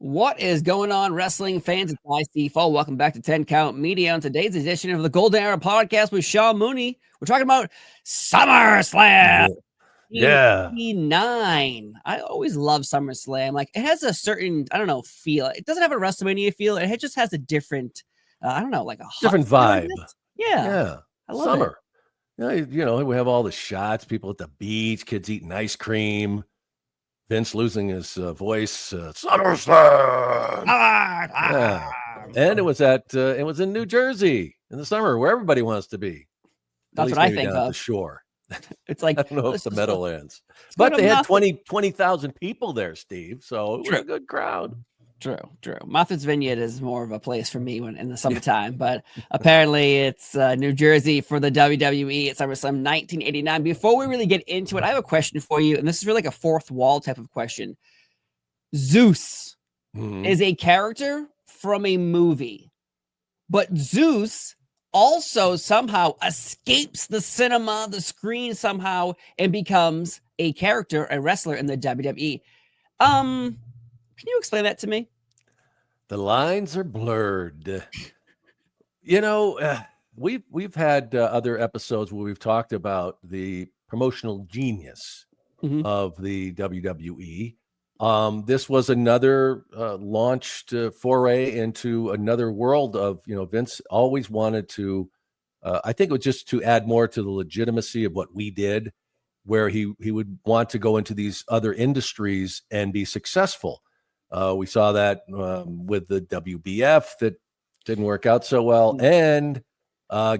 What is going on, wrestling fans? It's my Steve Fall. Welcome back to 10 Count Media. On today's edition of the Golden Era podcast with Sean Mooney, we're talking about SummerSlam Yeah. 1989. I always love SummerSlam. Like, it has a certain, feel. It doesn't have a WrestleMania feel. It just has a different, like a Different vibe. Yeah. I love Summer. It. We have all the shots, people at the beach, kids eating ice cream. Vince losing his voice. SummerSlam. Yeah. And it was in New Jersey in the summer where everybody wants to be. That's what I think down of. At the shore. It's like, I don't know if the Meadowlands, but they had 20,000 people there, Steve. So it was a good crowd. True. Martha's Vineyard is more of a place for me when in the summertime, but apparently it's New Jersey for the WWE at SummerSlam 1989. Before we really get into it, I have a question for you, and this is really like a fourth wall type of question. Zeus is a character from a movie, but Zeus also somehow escapes the cinema, the screen somehow, and becomes a character, a wrestler in the WWE. Can you explain that to me? The lines are blurred. We've had other episodes where we've talked about the promotional genius of the WWE. This was another launched foray into another world of, Vince always wanted to, I think it was just to add more to the legitimacy of what we did, where he would want to go into these other industries and be successful. We saw that with the WBF that didn't work out so well, and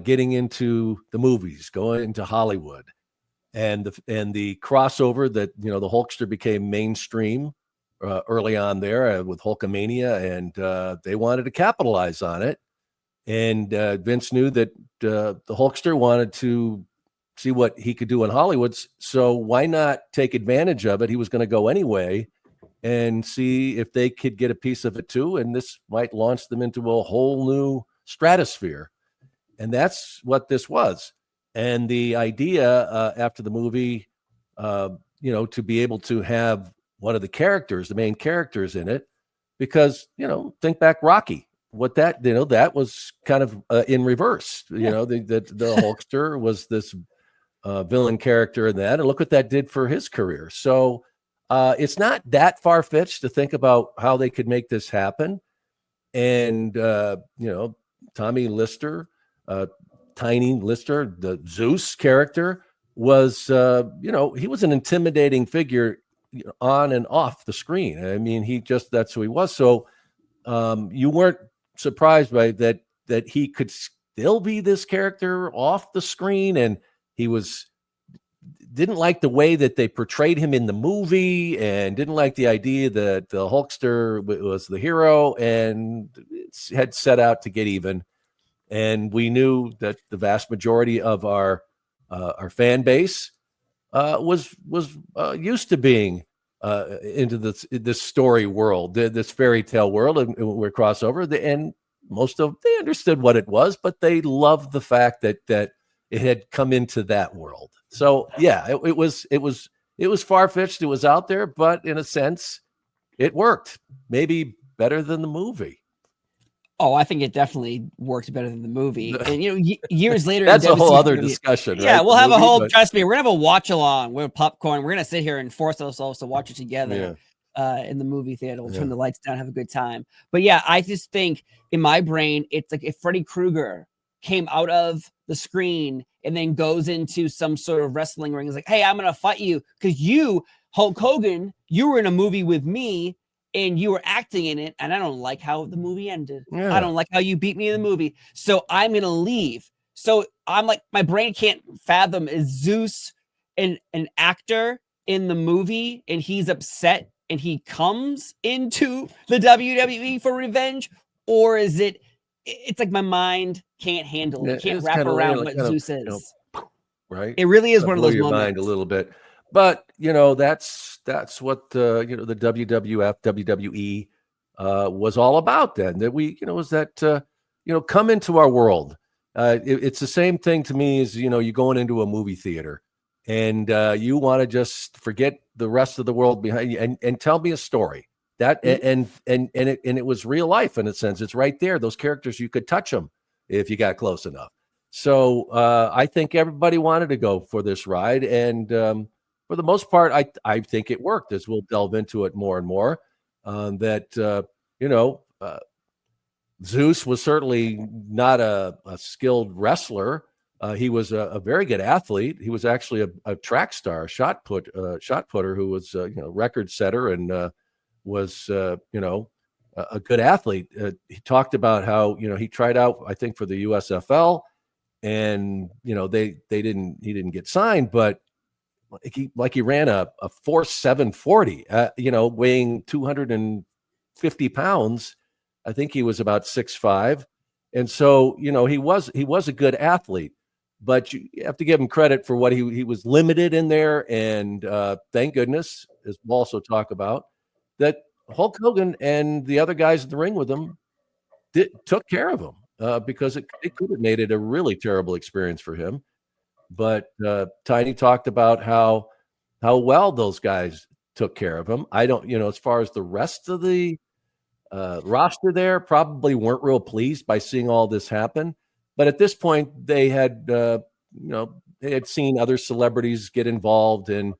getting into the movies, going into Hollywood, and the crossover that the Hulkster became mainstream early on there with Hulkamania, and they wanted to capitalize on it. And Vince knew that the Hulkster wanted to see what he could do in Hollywood, so why not take advantage of it? He was going to go anyway and see if they could get a piece of it too. And this might launch them into a whole new stratosphere. And that's what this was. And the idea after the movie, to be able to have one of the main characters in it, because, think back Rocky, what that was kind of in reverse, the Hulkster was this villain character in that. And look what that did for his career. So, it's not that far-fetched to think about how they could make this happen. And, Tommy Lister, Tiny Lister, the Zeus character was, he was an intimidating figure on and off the screen. I mean, that's who he was. So you weren't surprised by that he could still be this character off the screen. And he didn't like the way that they portrayed him in the movie, and didn't like the idea that the Hulkster was the hero and had set out to get even. And we knew that the vast majority of our fan base was used to being into this story world, this fairy tale world, and we're crossover. And they understood what it was, but they loved the fact that it had come into that world. So yeah, it was far-fetched. It was out there, but in a sense, it worked. Maybe better than the movie. Oh, I think it definitely worked better than the movie. And years later, that's a whole other discussion. Yeah, right? We'll have a whole. Trust me, we're gonna have a watch along with popcorn. We're gonna sit here and force ourselves to watch it together in the movie theater. We'll turn the lights down, have a good time. But yeah, I just think in my brain, it's like if Freddy Krueger came out of the screen and then goes into some sort of wrestling ring. It's like, hey, I'm going to fight you because you, Hulk Hogan, you were in a movie with me and you were acting in it. And I don't like how the movie ended. Yeah. I don't like how you beat me in the movie. So I'm going to leave. So I'm like, my brain can't fathom, is Zeus an actor in the movie and he's upset and he comes into the WWE for revenge? Or is it's like my mind can't handle it. Can't wrap around what Zeus is. Right. It really is one of those your moments. Mind a little bit. But, that's what, the WWF, WWE was all about then. That we, was that, come into our world. It's the same thing to me as, you're going into a movie theater and you want to just forget the rest of the world behind you and tell me a story. That and it was real life in a sense. It's right there. Those characters, you could touch them if you got close enough. So I think everybody wanted to go for this ride, and for the most part, I think it worked. As we'll delve into it more and more, Zeus was certainly not a skilled wrestler. He was a very good athlete. He was actually a track star, shot putter who was record setter and was a good athlete. He talked about how he tried out, I think, for the USFL, and he didn't get signed, but he ran a 4.740, weighing 250 pounds. I think he was about 6'5", and so he was a good athlete. But you have to give him credit for what he was limited in there, and thank goodness, as we'll also talk about, that Hulk Hogan and the other guys in the ring with him took care of him, because it could have made it a really terrible experience for him. But Tiny talked about how well those guys took care of him. I don't, as far as the rest of the roster there, probably weren't real pleased by seeing all this happen. But at this point, they had, they had seen other celebrities get involved in,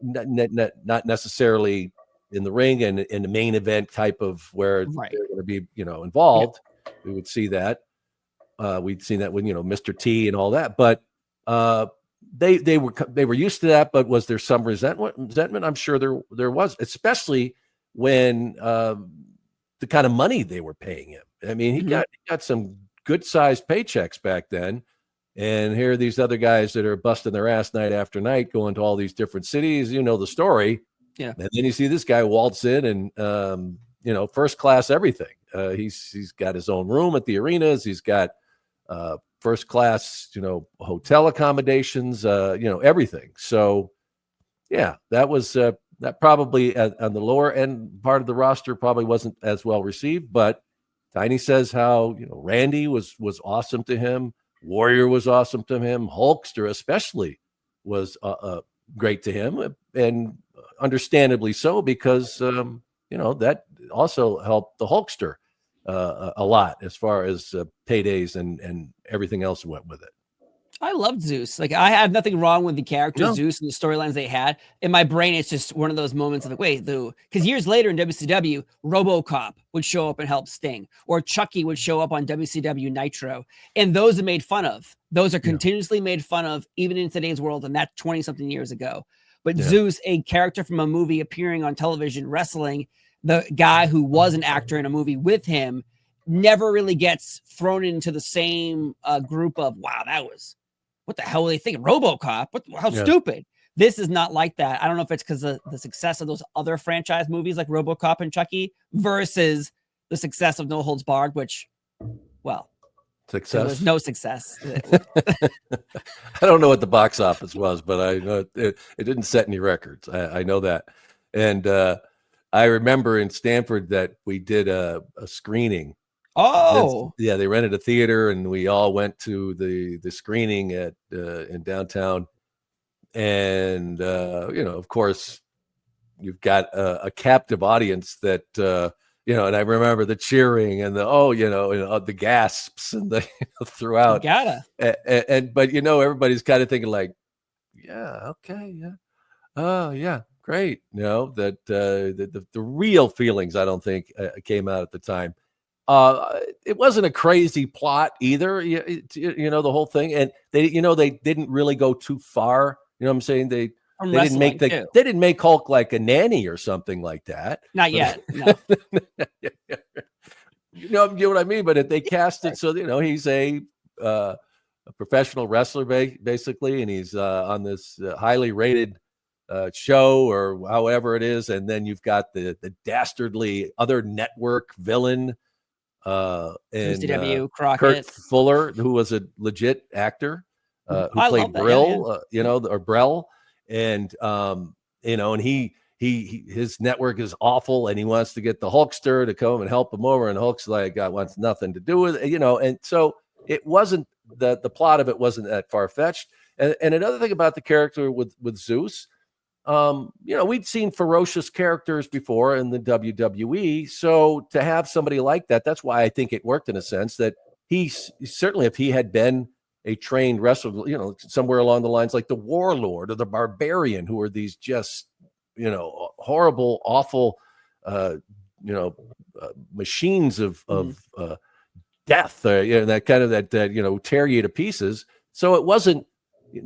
not necessarily in the ring and in the main event type of where they're going to be, involved. Yeah. We would see that. We'd seen that with, Mr. T and all that. But they were used to that. But was there some resentment? I'm sure there was, especially when the kind of money they were paying him. I mean, he got some good sized paychecks back then. And here are these other guys that are busting their ass night after night, going to all these different cities. The story. Yeah. And then you see this guy waltz in and, first class everything. He's got his own room at the arenas. He's got first class, hotel accommodations, everything. So, yeah, that was that probably on the lower end part of the roster probably wasn't as well received. But Tiny says how Randy was awesome to him. Warrior was awesome to him. Hulkster especially was great to him, and understandably so, because that also helped the Hulkster a lot as far as paydays and everything else went with it. I loved Zeus. Like, I had nothing wrong with the character Zeus and the storylines they had. In my brain, it's just one of those moments of like, wait, because years later in WCW, RoboCop would show up and help Sting, or Chucky would show up on WCW Nitro, and those are made fun of. Those are continuously made fun of, even in today's world, and that's 20-something years ago. But Zeus, a character from a movie appearing on television, wrestling, the guy who was an actor in a movie with him, never really gets thrown into the same group of, wow, that was... what the hell were they thinking? RoboCop? How stupid. This is not like that. I don't know if it's because of the success of those other franchise movies like RoboCop and Chucky versus the success of No Holds Barred, which, well, there was no success. I don't know what the box office was, but I know it didn't set any records. I know that. And I remember in Stanford that we did a screening. Oh, yeah, they rented a theater and we all went to the screening at in downtown. And of course, you've got a captive audience that and I remember the cheering and the gasps and the throughout. You gotta. But everybody's kind of thinking like, yeah, okay, yeah, oh yeah, great. That the real feelings I don't think came out at the time. It wasn't a crazy plot either, the whole thing, and they didn't really go too far. You know what I'm saying? They didn't make Hulk like a nanny or something like that. Not yet. No. You know what I mean? But they cast it so he's a professional wrestler basically, and he's on this highly rated show or however it is, and then you've got the dastardly other network villain. And Crockett. Kurt Fuller, who was a legit actor, who played Brill, or Brell, and and his network is awful, and he wants to get the Hulkster to come and help him over, and Hulk's like, wants nothing to do with it, and so it wasn't the plot of it wasn't that far fetched. And another thing about the character with Zeus we'd seen ferocious characters before in the WWE. So to have somebody like that, that's why I think it worked in a sense that he certainly, if he had been a trained wrestler, somewhere along the lines like the Warlord or the Barbarian, who are these just, horrible, awful, machines of death, that kind of that tear you to pieces. So it wasn't,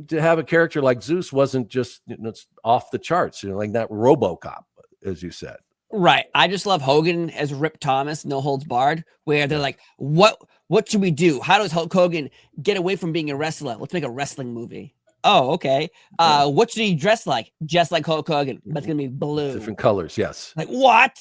to have a character like Zeus wasn't just it's off the charts, like that RoboCop, as you said. Right. I just love Hogan as Rip Thomas, No Holds Barred, where they're like, what should we do? How does Hulk Hogan get away from being a wrestler? Let's make a wrestling movie. Oh, okay. What should he dress like? Just like Hulk Hogan, but it's gonna be blue. Different colors, yes. Like what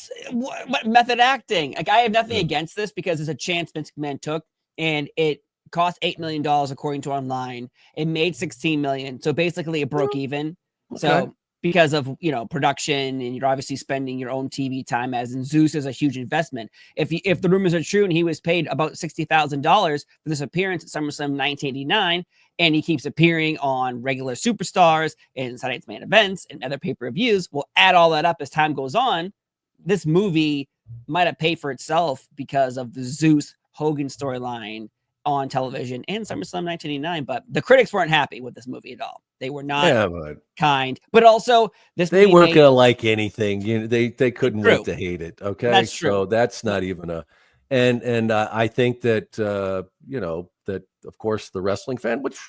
method acting? Like I have nothing against this because it's a chance Vince McMahon took, and it cost $8 million according to online. It made $16 million, so basically it broke even. Okay. So because of production, and you're obviously spending your own TV time, as in Zeus is a huge investment. If the rumors are true and he was paid about $60,000 for this appearance at SummerSlam 1989, and he keeps appearing on regular superstars and Saturday Night's Main Events and other pay-per-views, we'll add all that up as time goes on. This movie might have paid for itself because of the Zeus Hogan storyline on television and SummerSlam 1989, but the critics weren't happy with this movie at all. They were not kind, but also they weren't going to like anything. They couldn't wait to hate it. Okay, that's true. So that's not even a, and I think that that of course the wrestling fan, which is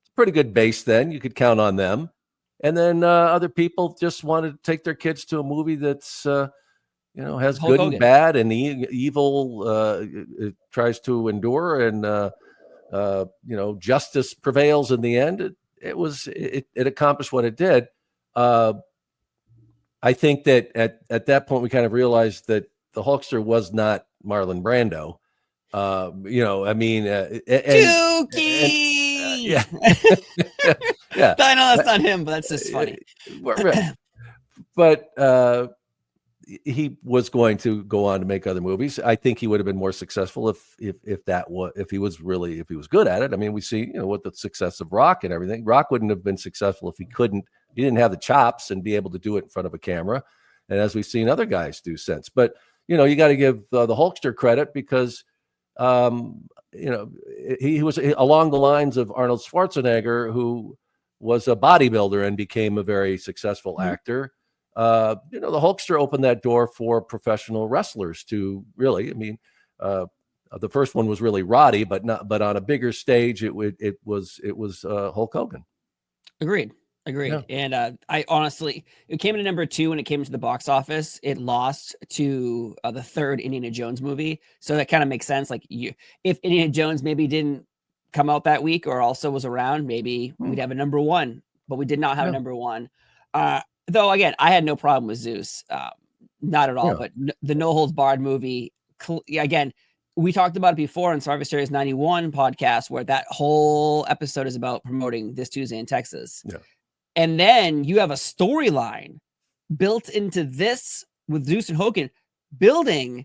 a pretty good base, then you could count on them, and then other people just wanted to take their kids to a movie that's has Hulk good Hogan. And bad, and evil it tries to endure, and justice prevails in the end. It accomplished what it did. I think that at that point we kind of realized that the Hulkster was not Marlon Brando. Yeah. Yeah. I know that's not him, but that's just funny. But he was going to go on to make other movies. I think he would have been more successful if he was good at it. I mean, we see, what the success of Rock and everything. Rock wouldn't have been successful if he didn't have the chops and be able to do it in front of a camera. And as we've seen other guys do since, but you got to give the Hulkster credit because, he was along the lines of Arnold Schwarzenegger, who was a bodybuilder and became a very successful actor. The Hulkster opened that door for professional wrestlers to really, the first one was really Roddy, but on a bigger stage, it was Hulk Hogan. Agreed. Yeah. And I honestly, it came in number 2 when it came to the box office. It lost to the third Indiana Jones movie. So that kind of makes sense. Like if Indiana Jones maybe didn't come out that week or also was around, maybe we'd have a number 1, but we did not have a number 1. Though, again, I had no problem with Zeus. Not at all. Yeah. But the No Holds Barred movie, again, we talked about it before on Survivor Series 91 podcast, where that whole episode is about promoting this Tuesday in Texas. Yeah. And then you have a storyline built into this with Zeus and Hogan building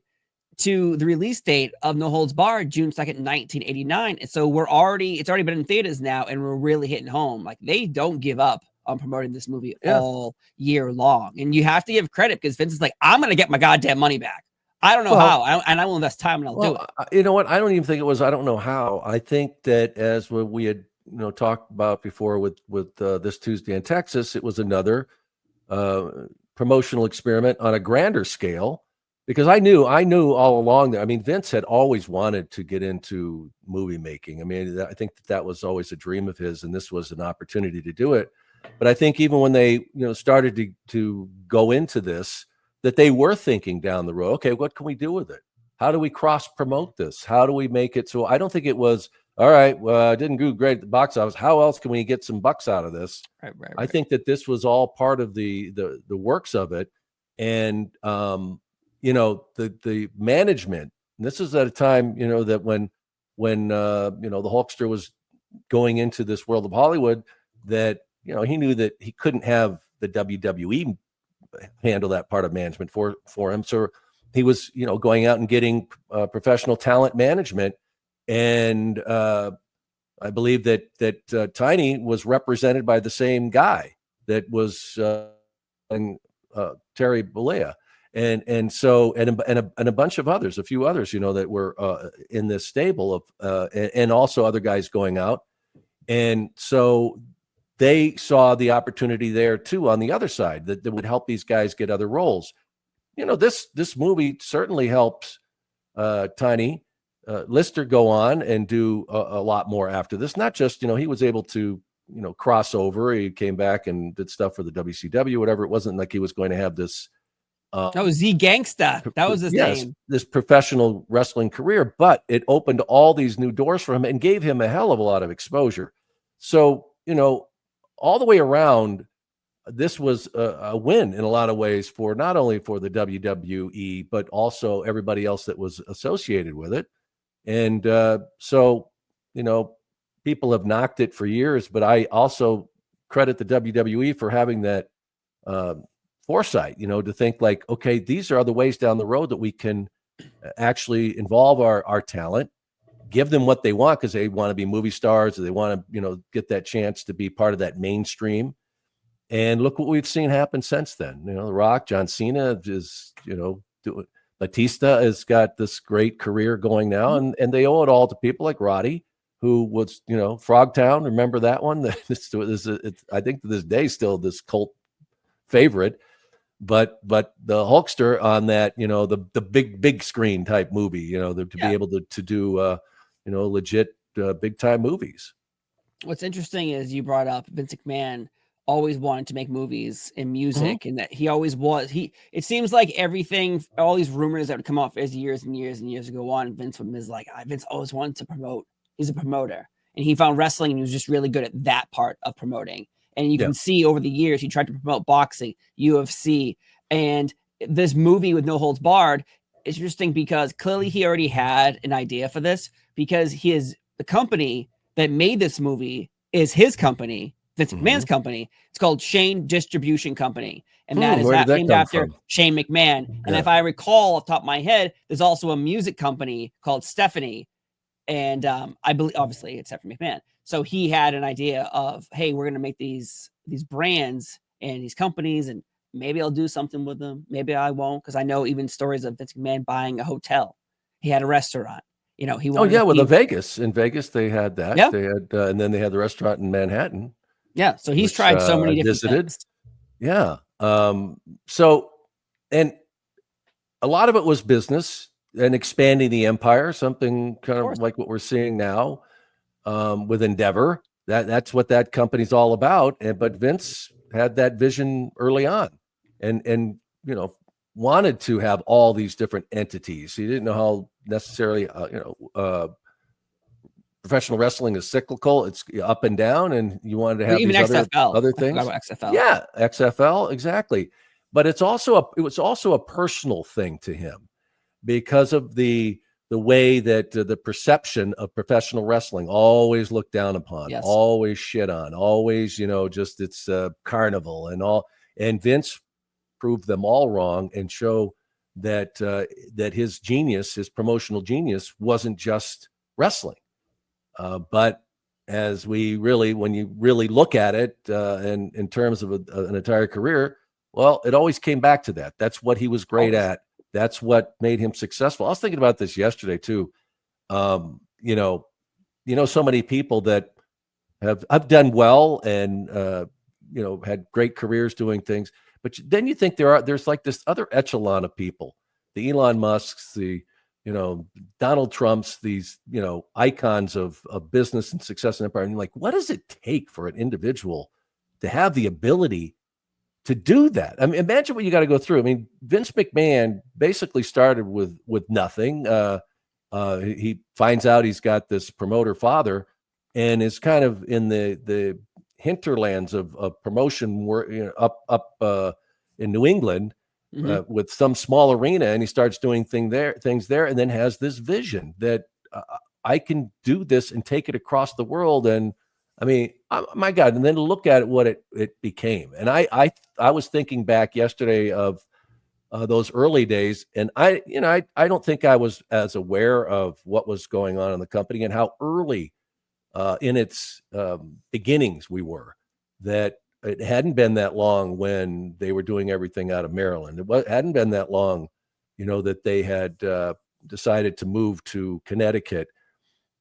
to the release date of No Holds Barred, June 2nd, 1989. And so it's already been in theaters now, and we're really hitting home. Like, they don't give up on promoting this movie all year long. And you have to give credit because Vince is like, I'm going to get my goddamn money back. I don't know how, and I will invest time and I'll do it. You know what? I don't even think it was, I don't know how. I think that as we had talked about before with this Tuesday in Texas, it was another promotional experiment on a grander scale, because I knew all along that, Vince had always wanted to get into movie making. I think that was always a dream of his, and this was an opportunity to do it. But I think even when they started to go into this, that they were thinking down the road, okay, what can we do with it? How do we cross promote this? How do we make it so? I don't think it was, all right, well, it didn't do great at the box office. How else can we get some bucks out of this? Right. I think that this was all part of the works of it. And, the management, and this is at a time, that when the Hulkster was going into this world of Hollywood, that, he knew that he couldn't have the WWE handle that part of management for him. So he was, going out and getting professional talent management. And I believe that Tiny was represented by the same guy that was Terry Bollea. And so a bunch of others, a few others, that were in this stable of and also other guys going out. And so they saw the opportunity there too on the other side that would help these guys get other roles. This movie certainly helps Tiny Lister go on and do a lot more after this. Not just, he was able to, cross over. He came back and did stuff for the WCW, whatever. It wasn't like he was going to have this. Z Gangsta. That was his name. This professional wrestling career, but it opened all these new doors for him and gave him a hell of a lot of exposure. So, all the way around, this was a win in a lot of ways for not only for the WWE, but also everybody else that was associated with it. And so, people have knocked it for years, but I also credit the WWE for having that foresight, to think like, okay, these are other ways down the road that we can actually involve our talent, give them what they want because they want to be movie stars or they want to, get that chance to be part of that mainstream. And look what we've seen happen since then. The Rock, John Cena is, Batista has got this great career going now, and they owe it all to people like Roddy, who was, Frogtown. Remember that one? I think to this day still this cult favorite. But the Hulkster on that, the big screen type movie, to be able to do, legit big time movies. What's interesting is you brought up Vince McMahon always wanted to make movies and music, and that he always was. It seems like everything, all these rumors that would come off as years and years and years go on, Vince was like, Vince always wanted to promote. He's a promoter, and he found wrestling and he was just really good at that part of promoting. And you can see over the years, he tried to promote boxing, UFC, and this movie with No Holds Barred is interesting because clearly he already had an idea for this, because the company that made this movie is his company, Vince McMahon's company. It's called Shane Distribution Company. And that is named after Shane McMahon. And if I recall off the top of my head, there's also a music company called Stephanie. And I believe, obviously, it's Stephanie McMahon. So he had an idea of, hey, we're going to make these brands and these companies, and maybe I'll do something with them. Maybe I won't, because I know even stories of Vince McMahon buying a hotel. He had a restaurant. He wanted with the Vegas. In Vegas, they had that. Yeah. They had, and then they had the restaurant in Manhattan. Yeah. So he's tried so many different things. Yeah. So, and a lot of it was business and expanding the empire, something kind of like what we're seeing now with Endeavor. That's what that company's all about. But Vince had that vision early on, and wanted to have all these different entities. He didn't know how necessarily professional wrestling is cyclical. It's up and down, and you wanted to have even these XFL. other things. XFL. Yeah, XFL, exactly. But it was also a personal thing to him because of the way that the perception of professional wrestling always looked down upon, always shit on, always, just it's a carnival and all. And Vince proved them all wrong and show that his genius, his promotional genius, wasn't just wrestling. But as when you really look at it, and in terms of an entire career, well, it always came back to that. That's what he was great at. That's what made him successful. I was thinking about this yesterday too. So many people that have done well and had great careers doing things, but then you think there's like this other echelon of people, the Elon Musks, the Donald Trumps, these icons of business and success and empire. And you're like, what does it take for an individual to have the ability to do that? I mean, imagine what you got to go through. I mean, Vince McMahon basically started with nothing. He finds out he's got this promoter father and is kind of in the hinterlands of promotion up in New England with some small arena, and he starts doing things there, and then has this vision that I can do this and take it across the world. And I mean, my God, and then look at what it became. And I was thinking back yesterday of those early days, and I don't think I was as aware of what was going on in the company and how early in its beginnings we were, that it hadn't been that long when they were doing everything out of Maryland. It hadn't been that long, that they had decided to move to Connecticut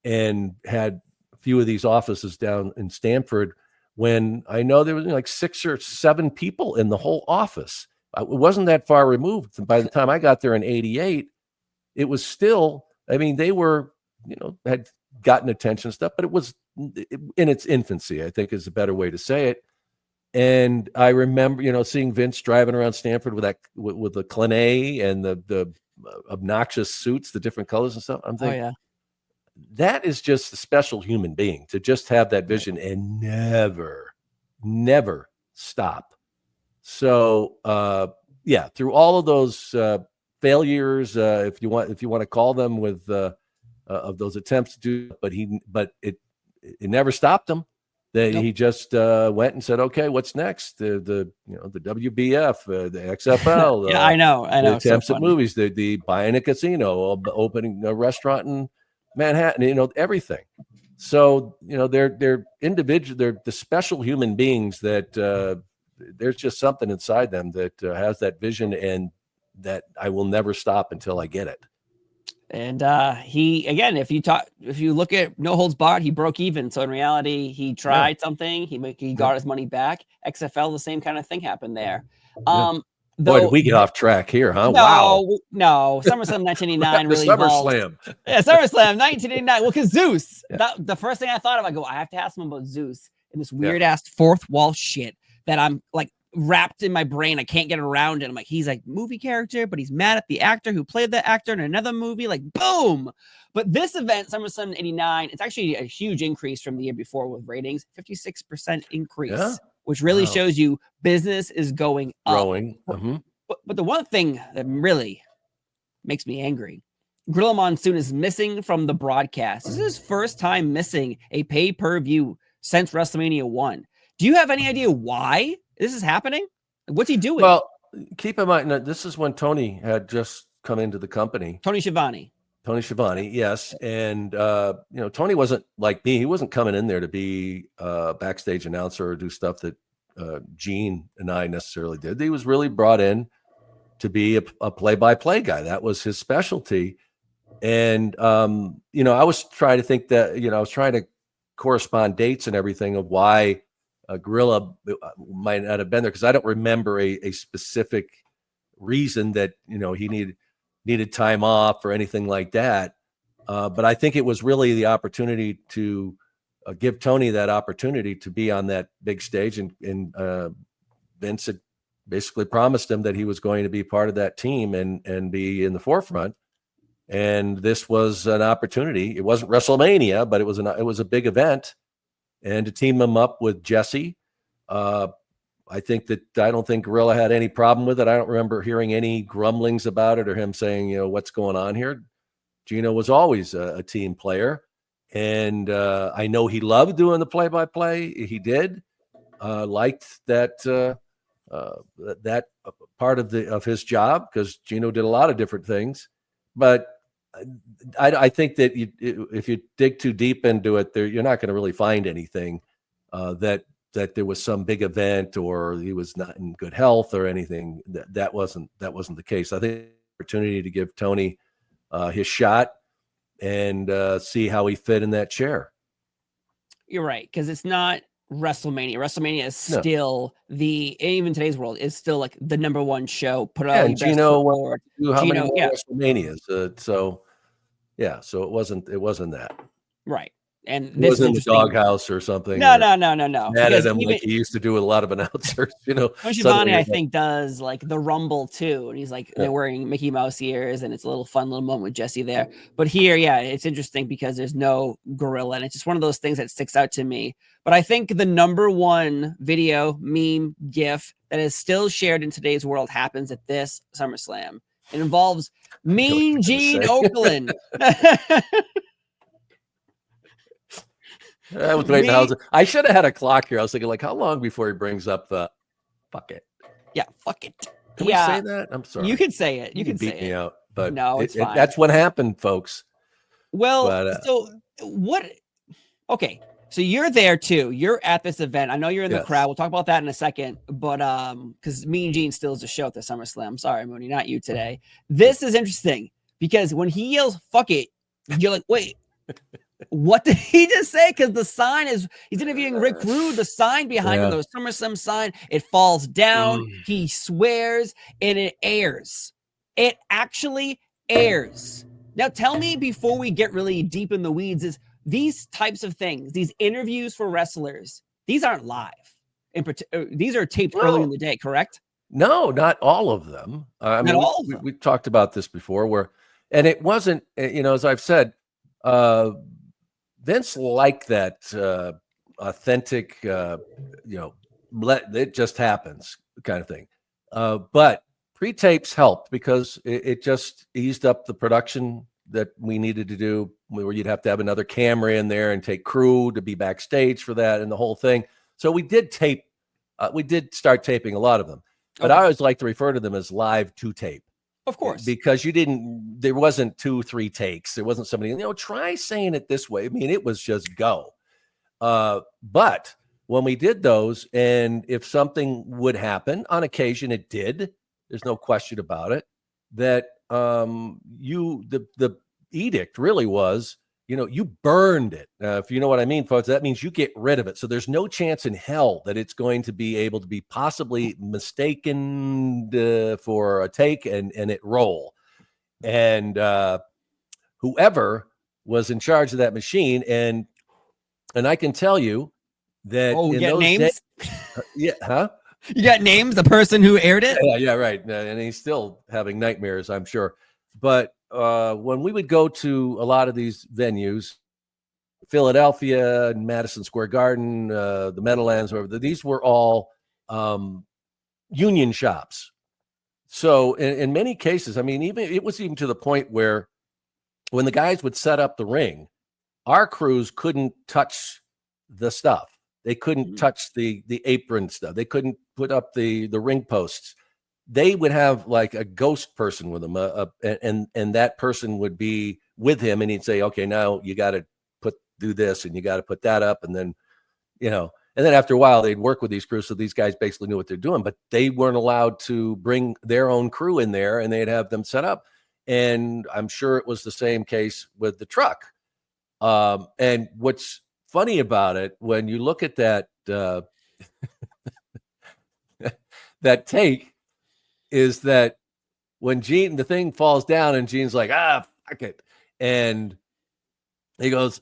and had a few of these offices down in Stamford, when I know there was like 6 or 7 people in the whole office. It wasn't that far removed. By the time I got there in 88, it was still, they were, had gotten attention and stuff, but it was in its infancy, I think is a better way to say it. And I remember, seeing Vince driving around Stamford with the Clinet and the obnoxious suits, the different colors and stuff. I'm thinking, that is just a special human being to just have that vision and never stop. So, through all of those failures, if you want to call them, with of those attempts to do, but it never stopped him. He just went and said, "Okay, what's next? The WBF, the XFL, I know. The attempts at movies, the buying a casino, opening a restaurant in Manhattan, everything." So they're individual. They're the special human beings that there's just something inside them that has that vision, and that I will never stop until I get it. And if you look at No Holds Barred, he broke even. So in reality, he tried something. He got his money back. XFL, the same kind of thing happened there. Boy, did we get off track here, huh? No. SummerSlam 1989 really SummerSlam. SummerSlam 1989. Well, because Zeus, the first thing I thought of, I have to ask him about Zeus and this weird ass fourth wall shit that I'm like wrapped in my brain. I can't get around it. I'm like, he's like movie character, but he's mad at the actor who played that actor in another movie. Like, boom. But this event, SummerSlam 89, it's actually a huge increase from the year before with ratings, 56% increase, which really shows you business is going up. Growing. But the one thing that really makes me angry, Gorilla Monsoon is missing from the broadcast. This is his first time missing a pay-per-view since WrestleMania 1. Do you have any idea why this is happening? What's he doing? Well, keep in mind, this is when Tony had just come into the company. Tony Schiavone, yes. And, Tony wasn't like me. He wasn't coming in there to be a backstage announcer or do stuff that Gene and I necessarily did. He was really brought in to be a play-by-play guy. That was his specialty. And, I was trying to think that, I was trying to correspond dates and everything of why Gorilla might not have been there, because I don't remember a specific reason that he needed time off or anything like that. But I think it was really the opportunity to give Tony that opportunity to be on that big stage, and Vince had basically promised him that he was going to be part of that team and be in the forefront. And this was an opportunity. It wasn't WrestleMania, but it was a big event. And to team him up with Jesse, I don't think Gorilla had any problem with it. I don't remember hearing any grumblings about it or him saying, what's going on here. Gino was always a team player. And I know he loved doing the play-by-play. He did. Liked that part of his job, because Gino did a lot of different things. But I think that if you dig too deep into it, you're not going to really find anything that there was some big event or he was not in good health or anything. That wasn't the case. I think the opportunity to give Tony his shot and see how he fit in that chair. You're right, because it's not WrestleMania. WrestleMania is still even today's world is still like the number one show. Put out Gino forward. How many more WrestleManias? So it wasn't that. Right. And this was in the doghouse or something. No. Mad at him like he used to do with a lot of announcers, Tony Schiavone, I think, does like the Rumble too. And he's like, they're wearing Mickey Mouse ears, and it's a little fun little moment with Jesse there. But here, it's interesting because there's no Gorilla, and it's just one of those things that sticks out to me. But I think the number one video, meme, GIF that is still shared in today's world happens at this SummerSlam. It involves Mean Gene Okerlund. I was waiting. I should have had a clock here. I was thinking, like, how long before he brings up the fuck it? Yeah, fuck it. Can we say that? I'm sorry. You can say it. You can beat me out, but no, it's fine. That's what happened, folks. Well, so what? Okay, So you're there too. You're at this event. I know you're in the Yes. crowd. We'll talk about that in a second. But because Mean Gene steals the show at the SummerSlam. Sorry, Mooney, not you today. This is interesting because when he yells "fuck it," you're like, wait, what did he just say? Because the sign is he's interviewing Rick Rude. The sign behind him, the SummerSlam sign, it falls down. He swears and it airs. It actually airs. Now, tell me before we get really deep in the weeds, is these types of things, these interviews for wrestlers, these aren't live. These are taped early in the day, correct? No, not all of them. I mean, we talked about this before, and it wasn't, as I've said, Vince liked that authentic, it just happens kind of thing. But pre-tapes helped because it just eased up the production that we needed to do, where you'd have to have another camera in there and take crew to be backstage for that and the whole thing. So we did tape. We did start taping a lot of them, but I always like to refer to them as live to tape. Of course. Because there wasn't 2-3 takes. There wasn't somebody, try saying it this way. I mean, it was just go. But when we did those, and if something would happen, on occasion it did, there's no question about it, that the edict really was, you burned it. If you know what I mean, folks, that means you get rid of it. So there's no chance in hell that it's going to be able to be possibly mistaken for a take and it roll. And whoever was in charge of that machine, and I can tell you that you got names? You got names? The person who aired it? Yeah, right. And he's still having nightmares, I'm sure. But when we would go to a lot of these venues, Philadelphia, Madison Square Garden, the Meadowlands, whatever, these were all union shops. So in many cases, I mean, it was even to the point where when the guys would set up the ring, our crews couldn't touch the stuff. They couldn't touch the apron stuff. They couldn't put up the ring posts. They would have like a ghost person with them, and that person would be with him, and he'd say, "Okay, now you got to do this, and you got to put that up," and then, and then after a while, they'd work with these crews, so these guys basically knew what they're doing, but they weren't allowed to bring their own crew in there, and they'd have them set up. And I'm sure it was the same case with the truck. And what's funny about it, when you look at that that take, is that when the thing falls down and Gene's like, fuck it. And he goes,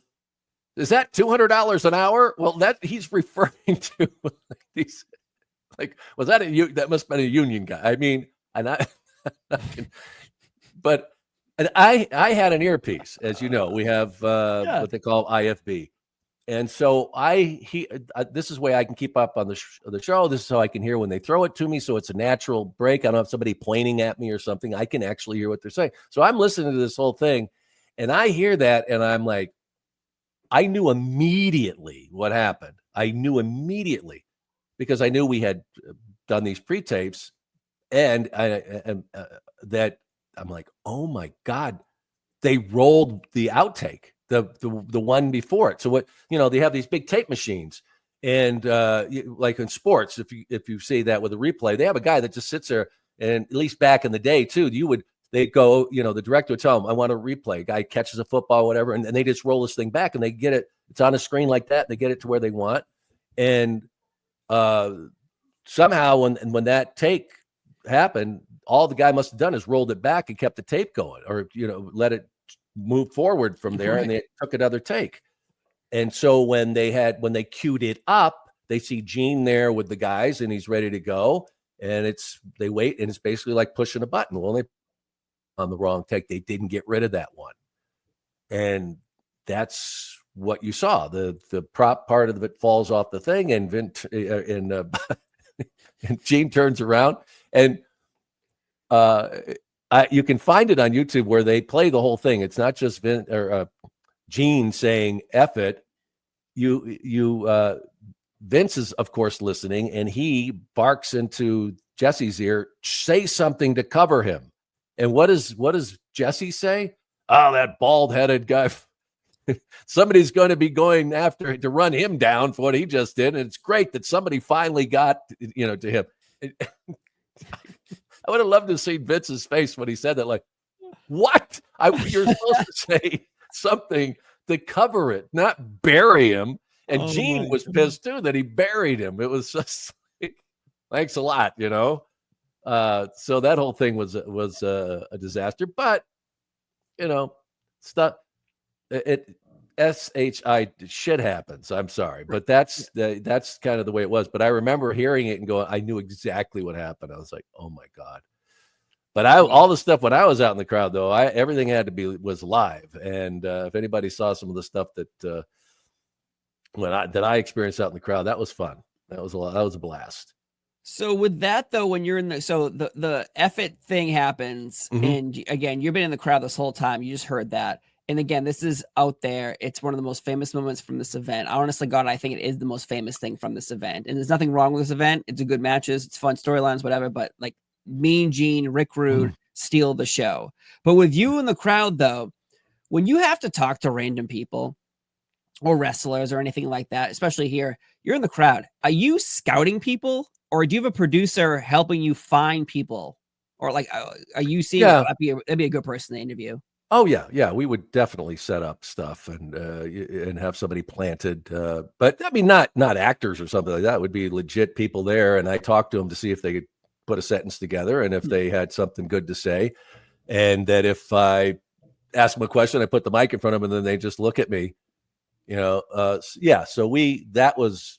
"Is that $200 an hour?" Well, that he's referring to these, like, was that that must have been a union guy. I mean, but I had an earpiece, as you know, we have what they call IFB. And so this is the way I can keep up on the show. This is how I can hear when they throw it to me. So it's a natural break. I don't have somebody pointing at me or something. I can actually hear what they're saying. So I'm listening to this whole thing, and I hear that, and I'm like, I knew immediately what happened. I knew immediately because I knew we had done these pre-tapes, and that I'm like, oh my God, they rolled the outtake. The one before it. So what, they have these big tape machines, and like in sports, if you see that with a replay, they have a guy that just sits there, and at least back in the day too, they'd go, the director would tell them, "I want a replay." Guy catches a football, whatever, and they just roll this thing back, and they get it. It's on a screen like that. They get it to where they want, and somehow when that take happened, all the guy must have done is rolled it back and kept the tape going, or let it move forward from there, and they took another take. And so when they queued it up, they see Gene there with the guys, and he's ready to go, and they wait, and it's basically like pushing a button. Well, they on the wrong take, they didn't get rid of that one, and that's what you saw. The prop part of it falls off the thing, and and Gene turns around, and you can find it on YouTube where they play the whole thing. It's not just Gene saying "F it." Vince is, of course, listening, and he barks into Jesse's ear, "Say something to cover him." And what does Jesse say? "Oh, that bald-headed guy." somebody's going to be going after to run him down for what he just did. And it's great that somebody finally got, to him. I would have loved to have seen Vince's face when he said that, like, what? You're supposed to say something to cover it, not bury him. And Gene was pissed too that he buried him. It was just like, thanks a lot, So that whole thing was a disaster. But stuff. Shit happens. I'm sorry, but that's kind of the way it was. But I remember hearing it and going, I knew exactly what happened. I was like, oh my God. But all the stuff when I was out in the crowd, though, everything had to was live. And if anybody saw some of the stuff that I experienced out in the crowd, that was fun. That was a blast. So with that though, when you're in the F it thing happens, and again, you've been in the crowd this whole time. You just heard that. And again, this is out there. It's one of the most famous moments from this event. Honestly, God, I think it is the most famous thing from this event. And there's nothing wrong with this event. It's a good matches. It's fun storylines, whatever. But like Mean Gene, Rick Rude steal the show. But with you in the crowd, though, when you have to talk to random people or wrestlers or anything like that, especially here, you're in the crowd. Are you scouting people, or do you have a producer helping you find people? Or like, are you seeing that'd be a good person to interview? Oh yeah. We would definitely set up stuff and have somebody planted. But I mean, not actors or something like that. It would be legit people there. And I talked to them to see if they could put a sentence together and if they had something good to say. And that if I ask them a question, I put the mic in front of them and then they just look at me, So I was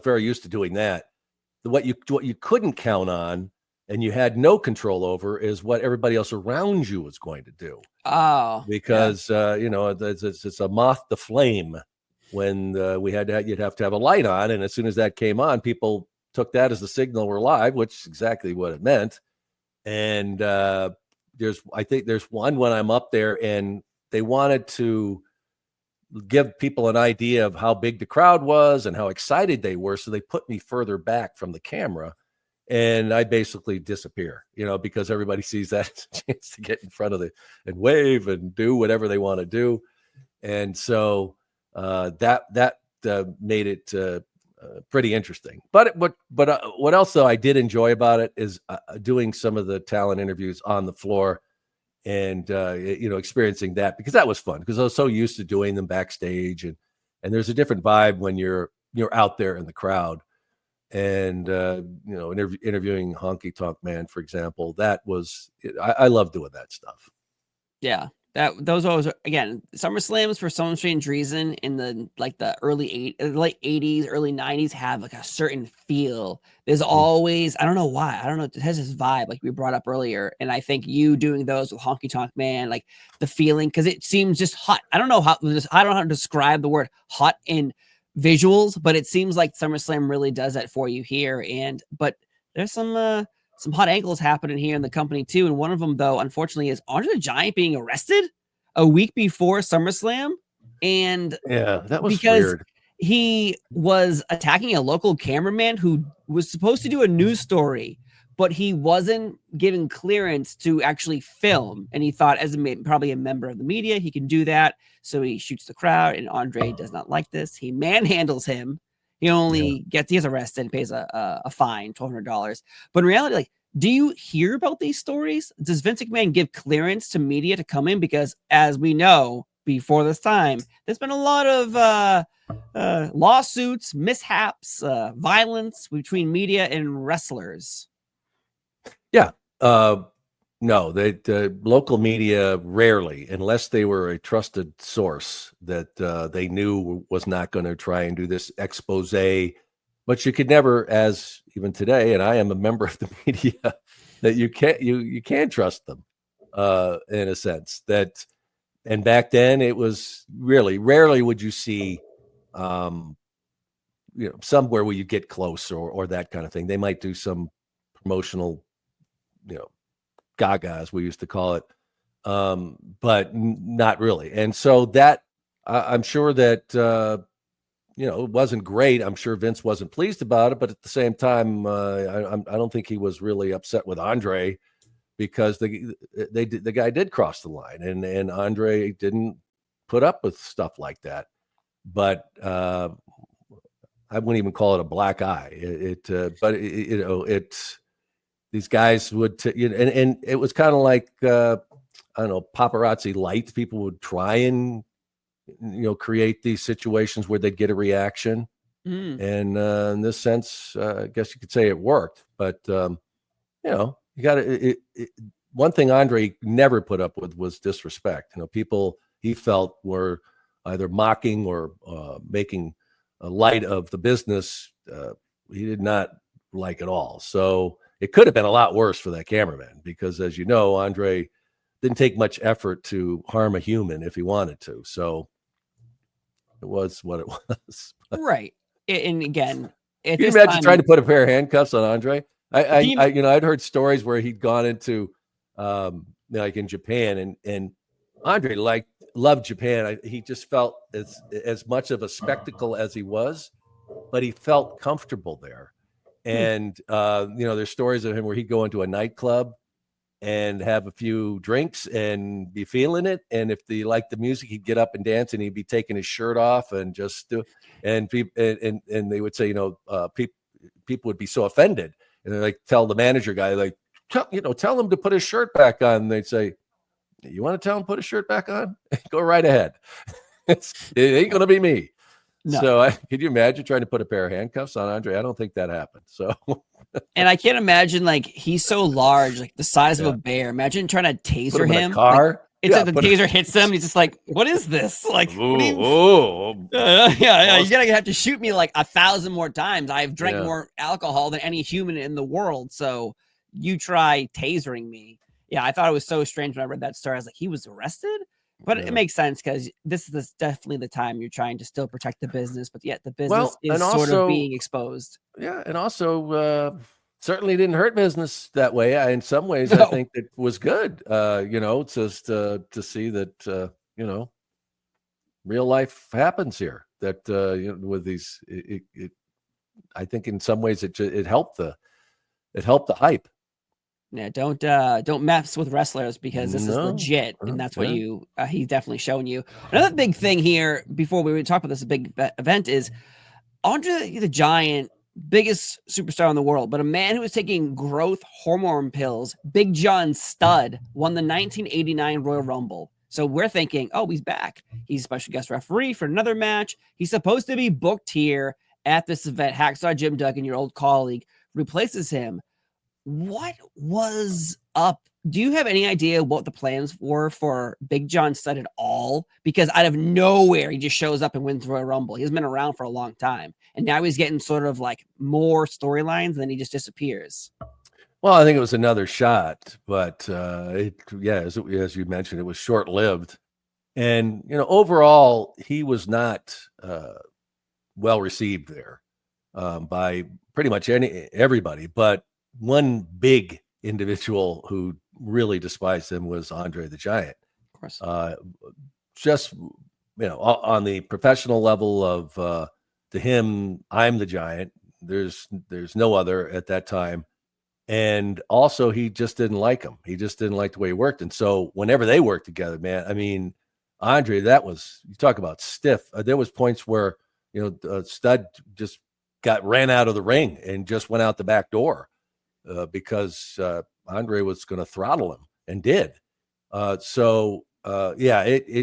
very used to doing that. What you couldn't count on and you had no control over is what everybody else around you was going to do. Oh, because it's a moth to flame when you'd have to have a light on. And as soon as that came on, people took that as the signal we're live, which is exactly what it meant. And I think there's one when I'm up there and they wanted to give people an idea of how big the crowd was and how excited they were. So they put me further back from the camera. And I basically disappear, because everybody sees that as a chance to get in front of and wave and do whatever they want to do. And so that made it pretty interesting. But what else though I did enjoy about it is doing some of the talent interviews on the floor and experiencing that, because that was fun, because I was so used to doing them backstage, and there's a different vibe when you're out there in the crowd. And interviewing Honky Tonk Man, for example, that was I love doing that stuff. Yeah, those always, again, SummerSlams for some strange reason in the late 80s, early 90s have like a certain feel. There's always, I don't know why, I don't know, it has this vibe like we brought up earlier. And I think you doing those with Honky Tonk Man, like the feeling, because it seems just hot. I don't know how to describe the word hot in visuals, but it seems like SummerSlam really does that for you here. But there's some hot angles happening here in the company too, and one of them though, unfortunately, is Andre the Giant being arrested a week before SummerSlam. And yeah, that was because weird. He was attacking a local cameraman who was supposed to do a news story, but he wasn't given clearance to actually film. And he thought, as probably a member of the media, he can do that. So he shoots the crowd, and Andre does not like this. He manhandles him. He only gets arrested and pays a fine, $1,200. But in reality, do you hear about these stories? Does Vince McMahon give clearance to media to come in? Because as we know, before this time, there's been a lot of lawsuits, mishaps, violence between media and wrestlers. Yeah. No, the local media rarely, unless they were a trusted source that they knew was not going to try and do this expose. But you could never, as even today, and I am a member of the media, that you can't trust them in a sense. That, and back then it was really rarely would you see somewhere where you get close or that kind of thing. They might do some promotional, gaga, as we used to call it, but not really. And so that I'm sure that it wasn't great. I'm sure Vince wasn't pleased about it, but at the same time, I don't think he was really upset with Andre, because the guy did cross the line, and Andre didn't put up with stuff like that. But I wouldn't even call it a black eye. These guys would, and it was kind of like, I don't know, paparazzi light. People would try and, create these situations where they'd get a reaction. And in this sense, I guess you could say it worked. But, you got to, one thing Andre never put up with was disrespect. People he felt were either mocking or making light of the business. He did not like at all. So it could have been a lot worse for that cameraman because, as you know, Andre didn't take much effort to harm a human if he wanted to. So it was what it was. Right. And again, can you imagine trying to put a pair of handcuffs on Andre? I'd heard stories where he'd gone into like in Japan, and Andre loved Japan. He just felt as much of a spectacle as he was, but he felt comfortable there. And there's stories of him where he'd go into a nightclub and have a few drinks and be feeling it. And if he liked the music, he'd get up and dance, and he'd be taking his shirt off and just do. And people and they would say, people would be so offended, and they like tell the manager guy, like, tell him to put his shirt back on. And they'd say, you want to tell him put his shirt back on? Go right ahead. It ain't gonna be me. No. So could you imagine trying to put a pair of handcuffs on Andre? I don't think that happened. So, and I can't imagine, like, he's so large, like the size of a bear. Imagine trying to taser him. In a car. Like, it's like the taser hits him. He's just like, what is this? Like, you gotta have to shoot me like 1,000 more times. I've drank more alcohol than any human in the world. So you try tasering me. Yeah, I thought it was so strange when I read that story. I was like, he was arrested? But it makes sense because this is definitely the time you're trying to still protect the business, but yet the business is sort of being exposed. Yeah, and also certainly didn't hurt business that way. In some ways, I think it was good. Just to see that real life happens here. That with these, I think in some ways it helped the hype. Yeah, don't mess with wrestlers because this is legit, and that's what he's definitely showing you. Another big thing here before we talk about this big event is Andre the Giant, biggest superstar in the world, but a man who was taking growth hormone pills. Big John Studd won the 1989 Royal Rumble. So we're thinking, oh, he's back. He's a special guest referee for another match. He's supposed to be booked here at this event. Hacksaw Jim Duggan, your old colleague, replaces him. What was up? Do you have any idea what the plans were for Big John Studd at all? Because out of nowhere, he just shows up and wins Royal Rumble. He's been around for a long time, and now he's getting sort of like more storylines, and then he just disappears. Well, I think it was another shot, but as you mentioned, it was short-lived. And overall, he was not well received there by pretty much everybody, but one big individual who really despised him was Andre the Giant. Of course. Just, on the professional level of to him, I'm the Giant. There's no other at that time. And also he just didn't like him. He just didn't like the way he worked. And so whenever they worked together, man, I mean, Andre, you talk about stiff. There was points where, Studd just ran out of the ring and just went out the back door. Because Andre was going to throttle him and did. It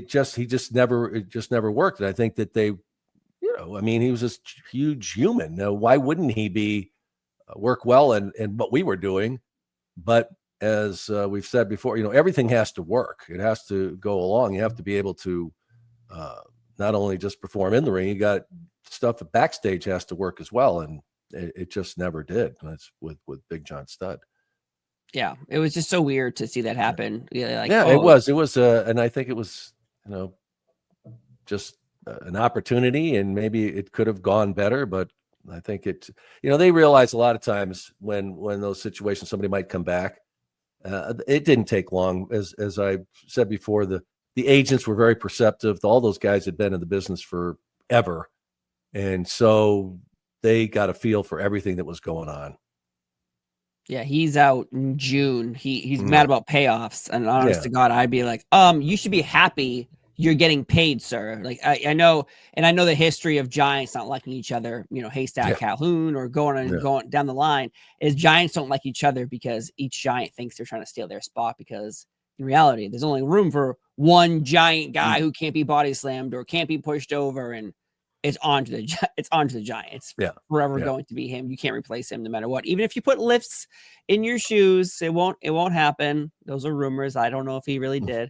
just never worked. And I think that they, he was this huge human. Now, why wouldn't he work well in what we were doing? But as we've said before, everything has to work. It has to go along. You have to be able to not only just perform in the ring, you got stuff backstage has to work as well. And it just never did. That's with Big John Studd. Yeah, it was just so weird to see that happen. It was, and I think it was, just an opportunity, and maybe it could have gone better. But I think they realize a lot of times when those situations, somebody might come back. It didn't take long, as I said before. The agents were very perceptive. All those guys had been in the business forever, and so they got a feel for everything that was going on. Yeah, he's out in June. He's mad about payoffs, and honest to God, I'd be like, you should be happy you're getting paid, sir. Like I know, and I know the history of Giants not liking each other, Haystack Calhoun or going down the line is Giants don't like each other because each Giant thinks they're trying to steal their spot, because in reality, there's only room for one giant guy who can't be body slammed or can't be pushed over, and it's onto the Giant. It's forever going to be him. You can't replace him no matter what. Even if you put lifts in your shoes, it won't happen. Those are rumors. I don't know if he really did.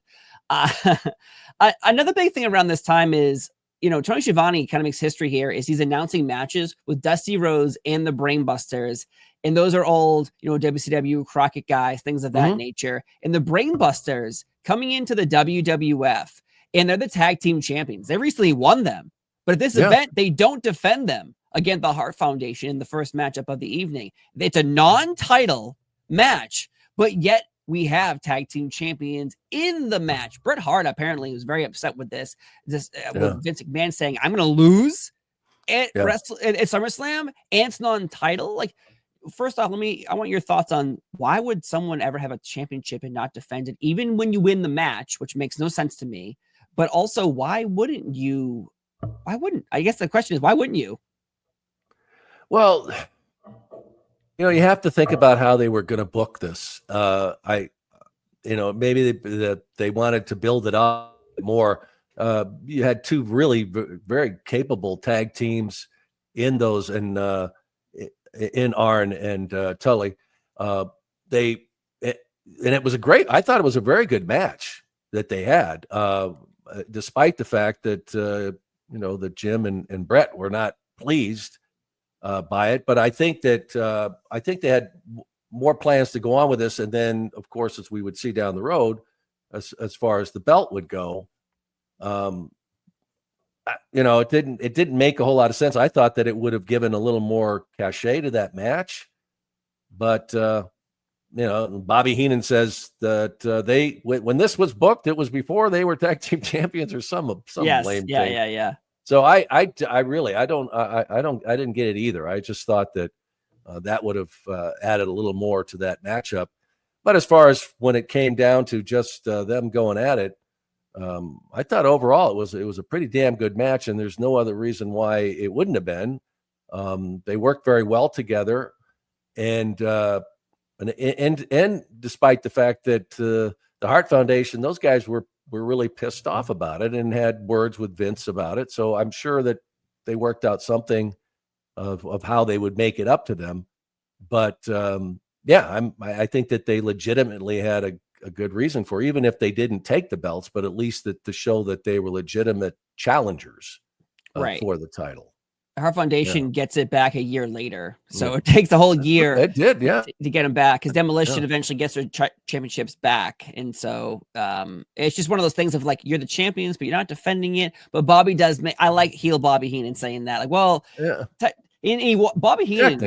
Another big thing around this time is, Tony Schiavone kind of makes history here. Is he's announcing matches with Dusty Rhodes and the Brainbusters, and those are old, WCW Crockett guys, things of that nature. And the Brainbusters coming into the WWF, and they're the tag team champions. They recently won them, but at this event, they don't defend them against the Hart Foundation in the first matchup of the evening. It's a non-title match, but yet we have tag team champions in the match. Bret Hart apparently was very upset with this. With Vince McMahon saying, "I'm going to lose at SummerSlam, and it's non-title." Like, first off, I want your thoughts on why would someone ever have a championship and not defend it, even when you win the match, which makes no sense to me. But also, why wouldn't you? I guess the question is, why wouldn't you? Well, you have to think about how they were going to book this. Maybe they wanted to build it up more. You had two really very capable tag teams in those, and in Arn and Tully. And it was I thought it was a very good match that they had, despite the fact that that Jim and Brett were not pleased by it. But I think that they had more plans to go on with this, and then, of course, as we would see down the road, as far as the belt would go, it didn't make a whole lot of sense. I thought that it would have given a little more cachet to that match, but Bobby Heenan says that when this was booked, it was before they were tag team champions or some lame thing. Yeah. So I didn't get it either. I just thought that that would have added a little more to that matchup. But as far as when it came down to just them going at it, I thought overall it was a pretty damn good match, and there's no other reason why it wouldn't have been. They worked very well together, and despite the fact that the Hart Foundation, those guys were really pissed off about it and had words with Vince about it. So I'm sure that they worked out something of how they would make it up to them. But I think that they legitimately had a good reason for, even if they didn't take the belts, but at least to show that they were legitimate challengers for the title. Hart Foundation gets it back a year later, so it takes a whole year. It did, to get them back, because Demolition eventually gets their championships back, and so it's just one of those things of like, you're the champions, but you're not defending it. But Bobby does make. I like heel Bobby Heenan saying that, like, well, Bobby Heenan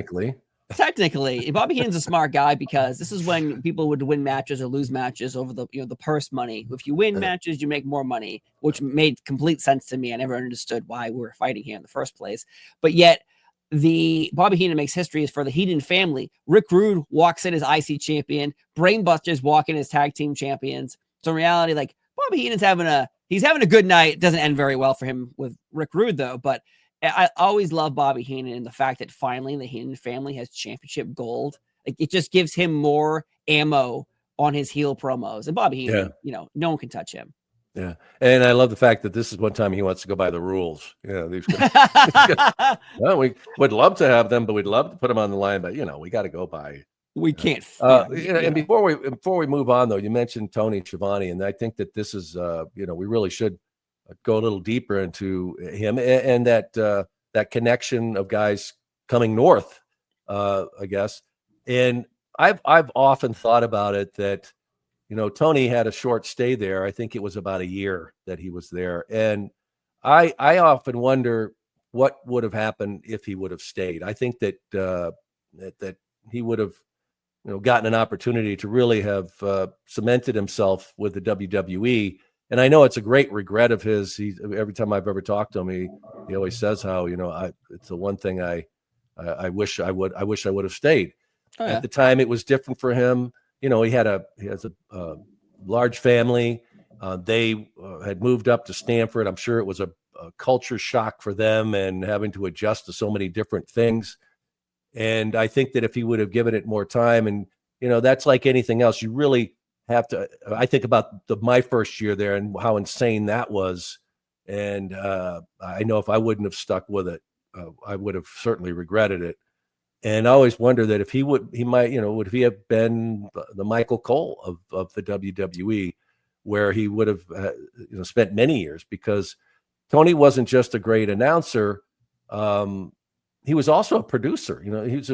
technically, Bobby Heenan's a smart guy, because this is when people would win matches or lose matches over the the purse money. If you win matches, you make more money, which made complete sense to me. I never understood why we were fighting here in the first place. But yet, the Bobby Heenan makes history is for the Heenan family. Rick Rude walks in as IC champion. Brainbusters walk in as tag team champions. So in reality, like, Bobby Heenan's having a good night. It doesn't end very well for him with Rick Rude, though. But I always love Bobby Heenan, and the fact that finally the Heenan family has championship gold. Like, it just gives him more ammo on his heel promos. And Bobby Heenan, no one can touch him. Yeah. And I love the fact that this is one time he wants to go by the rules. Well, we would love to have them, but we'd love to put them on the line. But, we got to go by. We can't. And before we move on, though, you mentioned Tony Schiavone, and I think that this is, we really should go a little deeper into him and that connection of guys coming north, I guess. And I've often thought about it that, Tony had a short stay there. I think it was about a year that he was there. And I often wonder what would have happened if he would have stayed. I think that that he would have, gotten an opportunity to really have cemented himself with the WWE. And I know it's a great regret of his. Every time I've ever talked to him, he always says how, it's the one thing I wish I would have stayed. Oh, yeah. At the time, it was different for him. He has a large family. They had moved up to Stanford. I'm sure it was a culture shock for them and having to adjust to so many different things. And I think that if he would have given it more time, and, that's like anything else, you really have to, I think about my first year there and how insane that was. And I know if I wouldn't have stuck with it, I would have certainly regretted it. And I always wonder that if would he have been the Michael Cole of the WWE, where he would have spent many years, because Tony wasn't just a great announcer. He was also a producer. He's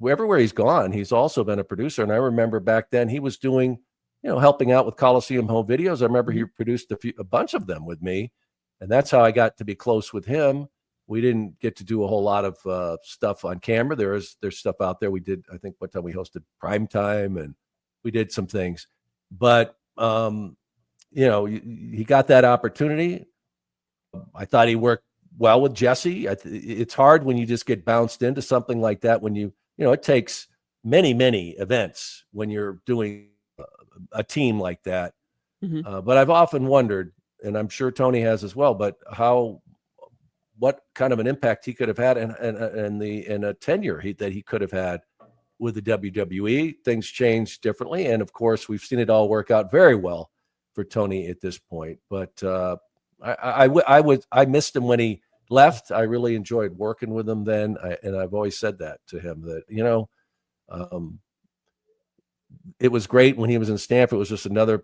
everywhere he's gone, he's also been a producer. And I remember back then he was doing, helping out with Coliseum home videos. I remember he produced a bunch of them with me, and that's how I got to be close with him. We didn't get to do a whole lot of stuff on camera. There's stuff out there. We did, I think one time we hosted Primetime and we did some things, but he got that opportunity. I thought he worked well with Jesse. It's hard when you just get bounced into something like that, when it takes many, many events when you're doing a team like that. Mm-hmm. But I've often wondered, and I'm sure Tony has as well, but what kind of an impact he could have had in a tenure that he could have had with the WWE. Things changed differently, and of course, we've seen it all work out very well for Tony at this point. But I missed him when he left. I really enjoyed working with him then, and I've always said that to him, that it was great when he was in Stanford. It was just another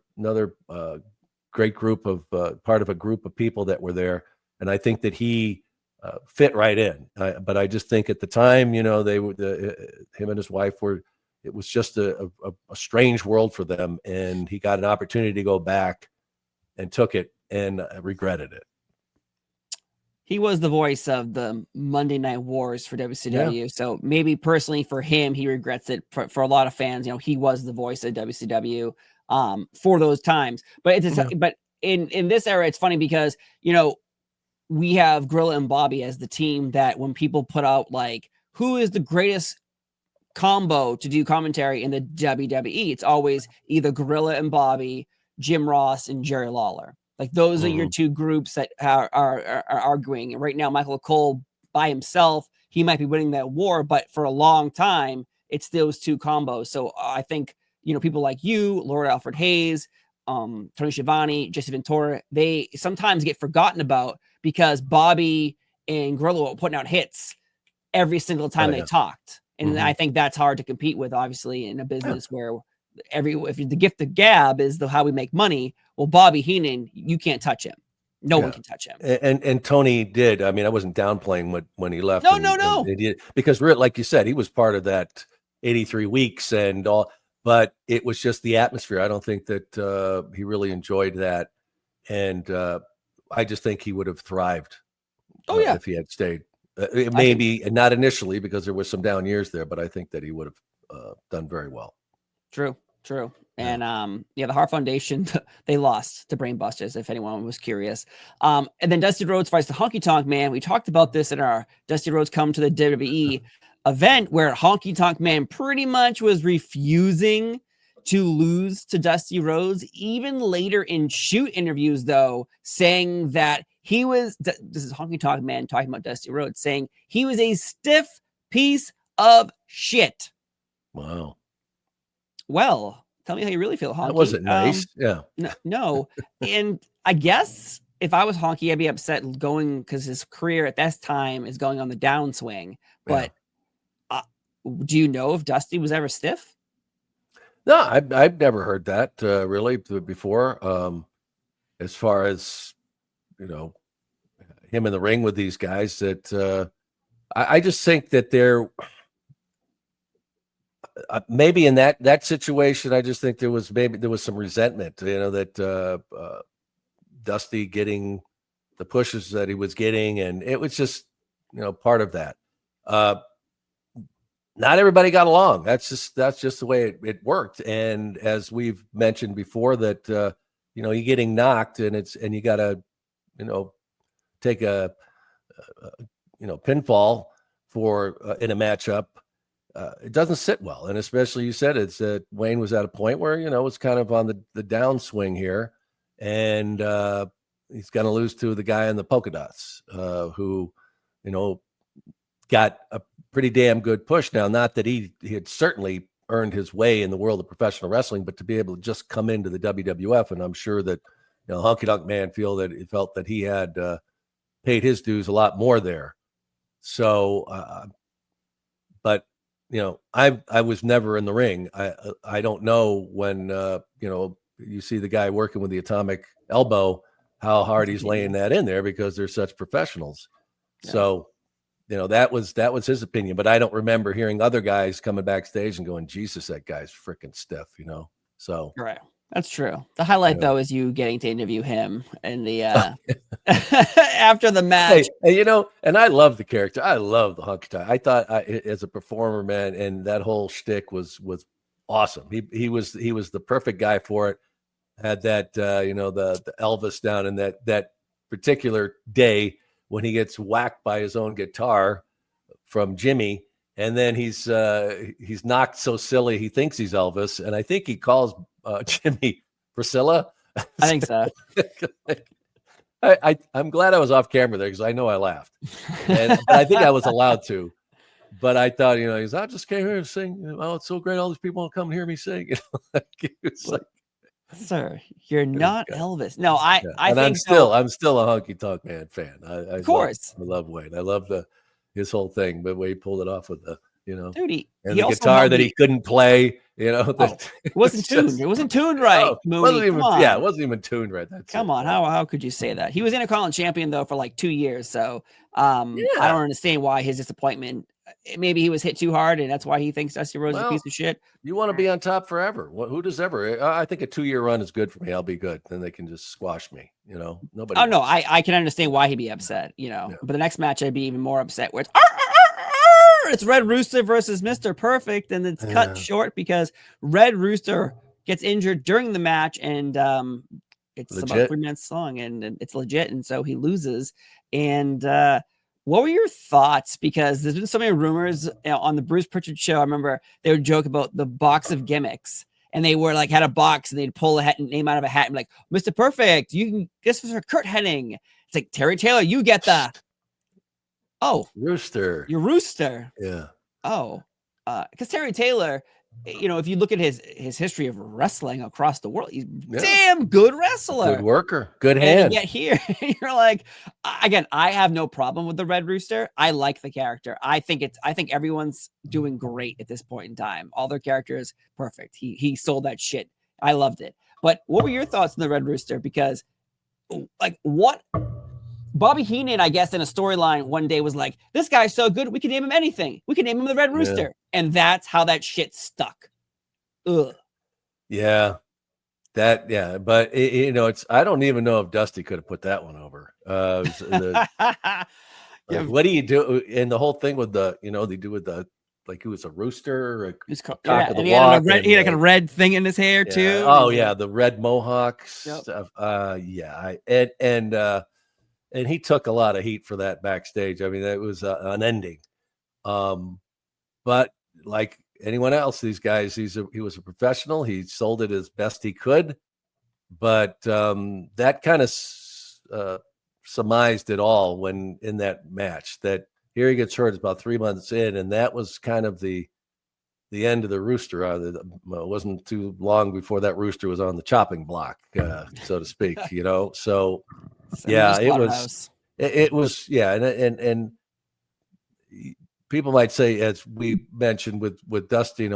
great group of part of a group of people that were there, and I think that he fit right in. But I just think at the time, they were him and his wife were. It was just a strange world for them, and he got an opportunity to go back and took it and regretted it. He was the voice of the Monday Night Wars for WCW. Yeah. So maybe personally for him, he regrets it. For a lot of fans, he was the voice of WCW for those times. But but in this era, it's funny because, we have Gorilla and Bobby as the team that when people put out like, who is the greatest combo to do commentary in the WWE, it's always either Gorilla and Bobby, Jim Ross, and Jerry Lawler. Like those are your two groups that are arguing. And right now, Michael Cole by himself, he might be winning that war, but for a long time, it's those two combos. So I think, people like you, Lord Alfred Hayes, Tony Schiavone, Jesse Ventura, they sometimes get forgotten about because Bobby and Gorilla were putting out hits every single time they talked. And I think that's hard to compete with, obviously, in a business where if the gift of gab is how we make money, well, Bobby Heenan, you can't touch him. No one can touch him. And Tony did. I mean, I wasn't downplaying when he left. No. And did, because like you said, he was part of that 83 weeks and all, but it was just the atmosphere. I don't think that he really enjoyed that. And I just think he would have thrived if he had stayed. Maybe not initially because there was some down years there, but I think that he would have done very well. True. And the Hart Foundation, they lost to Brain Busters, if anyone was curious. And then Dusty Rhodes fights the Honky Tonk Man. We talked about this in our Dusty Rhodes Come to the WWE event, where Honky Tonk Man pretty much was refusing to lose to Dusty Rhodes, even later in shoot interviews, though, saying that this is Honky Tonk Man talking about Dusty Rhodes, saying he was a stiff piece of shit. Wow. Well, tell me how you really feel, Honky. That wasn't nice. No. And I guess if I was Honky, I'd be upset going because his career at that time is going on the downswing. But do you know if Dusty was ever stiff? No, I've never heard that really before. As far as, him in the ring with these guys, that I just think that they're maybe in that situation. I just think there was some resentment, that Dusty getting the pushes that he was getting, and it was just part of that. Not everybody got along. That's just the way it worked. And as we've mentioned before, that you're getting knocked, and you got to take a pinfall for in a matchup. It doesn't sit well, and especially you said it's Wayne was at a point where it's kind of on the downswing here, and he's going to lose to the guy in the polka dots, who, got a pretty damn good push now. Not that he had certainly earned his way in the world of professional wrestling, but to be able to just come into the WWF, and I'm sure that Honky Tonk Man felt that he had paid his dues a lot more there. So, but I was never in the ring. I don't know when you see the guy working with the atomic elbow, how hard he's laying that in there, because they're such professionals. Yeah. So, that was his opinion, but I don't remember hearing other guys coming backstage and going, Jesus, that guy's freaking stiff, So right. That's true. The highlight though is you getting to interview him in the after the match. Hey, and I love the character. I love the Honky Tonk. I thought as a performer, man, and that whole shtick was awesome. He was the perfect guy for it. Had that the Elvis down in that particular day when he gets whacked by his own guitar from Jimmy, and then he's knocked so silly he thinks he's Elvis, and I think he calls Jimmy Priscilla. I think so. I'm glad I was off camera there, because I know I laughed, but I think I was allowed to. But I thought, I just came here to sing. Oh, it's so great! All these people want to come and hear me sing. It's like, sir, you're not Elvis. No, I'm still a Honky Tonk Man fan. I of course, I love Wayne. I love his whole thing, but the way he pulled it off with the dude, and the guitar that he couldn't play. It wasn't tuned. It wasn't tuned right. Mooney. It wasn't even tuned right. Come on, how could you say that? He was Intercontinental champion though for like 2 years, so I don't understand why his disappointment. Maybe he was hit too hard, and that's why he thinks Dusty Rhodes is a piece of shit. You want to be on top forever. Who does ever? I think a 2-year run is good for me. I'll be good. Then they can just squash me. Nobody. Oh no, I can understand why he'd be upset. But the next match I'd be even more upset. Where it's Red Rooster versus Mr. Perfect, and it's cut short because Red Rooster gets injured during the match, and it's legit. About 3 minutes long, and it's legit, and so he loses. And what were your thoughts? Because there's been so many rumors on the Bruce Pritchard show. I remember they would joke about the box of gimmicks, and they were like had a box, and they'd pull a name out of a hat and like, Mr. Perfect, you can guess for Kurt Hennig. It's like, Terry Taylor, you get the Rooster. You're Rooster. Yeah. Oh, because Terry Taylor, if you look at his history of wrestling across the world, he's damn good wrestler, good worker, good hand. And yet here, you're like, again, I have no problem with the Red Rooster. I like the character. I think everyone's doing great at this point in time. All their characters perfect. He sold that shit. I loved it. But what were your thoughts on the Red Rooster? Because like what? Bobby Heenan, I guess, in a storyline one day was like, this guy's so good, we can name him anything. We can name him the Red Rooster. Yeah. And that's how that shit stuck. Ugh. Yeah. But I don't even know if Dusty could have put that one over. What do you do? And the whole thing with they do with the, like, he was a rooster, and he had like a red thing in his hair too. Oh yeah. The red mohawk stuff. And he took a lot of heat for that backstage. I mean, that was unending. But like anyone else, these guys, he was a professional. He sold it as best he could. But that kind of surmised it all when in that match. That here he gets hurt about 3 months in, and that was kind of the end of the Rooster. It wasn't too long before that Rooster was on the chopping block, so to speak. So. Yeah, it was, and people might say, as we mentioned with Dusty,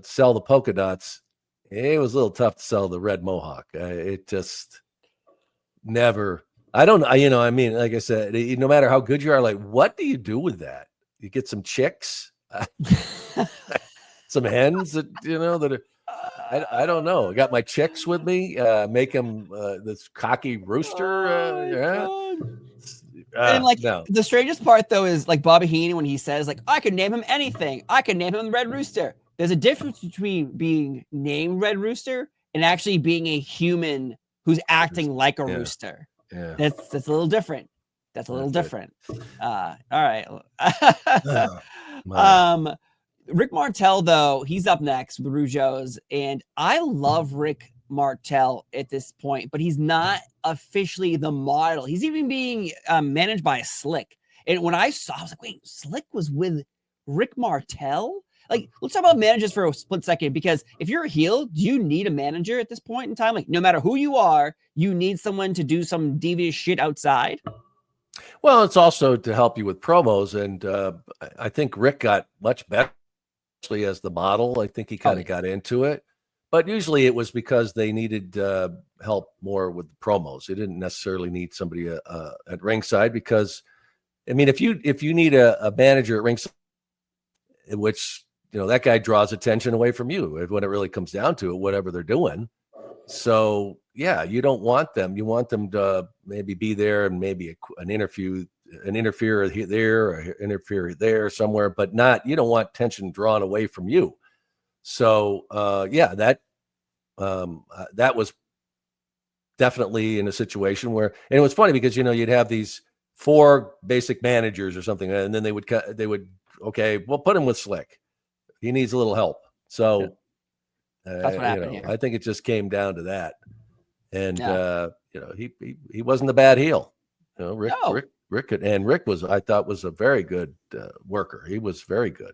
sell the polka dots. It was a little tough to sell the red mohawk. It just never. I don't. I mean, like I said, no matter how good you are, like, what do you do with that? You get some chicks, some hens that that are. I don't know. I got my chicks with me. Make him this cocky rooster. And the strangest part though is like Bobby Heenan when he says like, I could name him anything. I could name him Red Rooster. There's a difference between being named Red Rooster and actually being a human who's acting like a rooster. Yeah, that's a little different. That's a little different. All right. Rick Martel, though, he's up next with Rougeau's, and I love Rick Martel at this point, but he's not officially the model. He's even being managed by a Slick. And when I saw, I was like, wait, Slick was with Rick Martel? Like, let's talk about managers for a split second, because if you're a heel, do you need a manager at this point in time? Like, no matter who you are, you need someone to do some devious shit outside. Well, it's also to help you with promos. And I think Rick got much better as the model. I think he kind of got into it. But usually it was because they needed help more with the promos. They didn't necessarily need somebody at ringside, because, I mean, if you need a manager at ringside, which, you know, that guy draws attention away from you when it really comes down to it, whatever they're doing. So, yeah, you don't want them. You want them to maybe be there and maybe an interferer there or interfere there somewhere, but not, you don't want tension drawn away from you. So, that was definitely in a situation where, and it was funny because, you know, you'd have these 4 basic managers or something, and then they would, okay, we'll put him with Slick. He needs a little help. So that's what happened here. I think it just came down to that. And, you know, he wasn't a bad heel. You know, Rick was, I thought, was a very good worker. He was very good.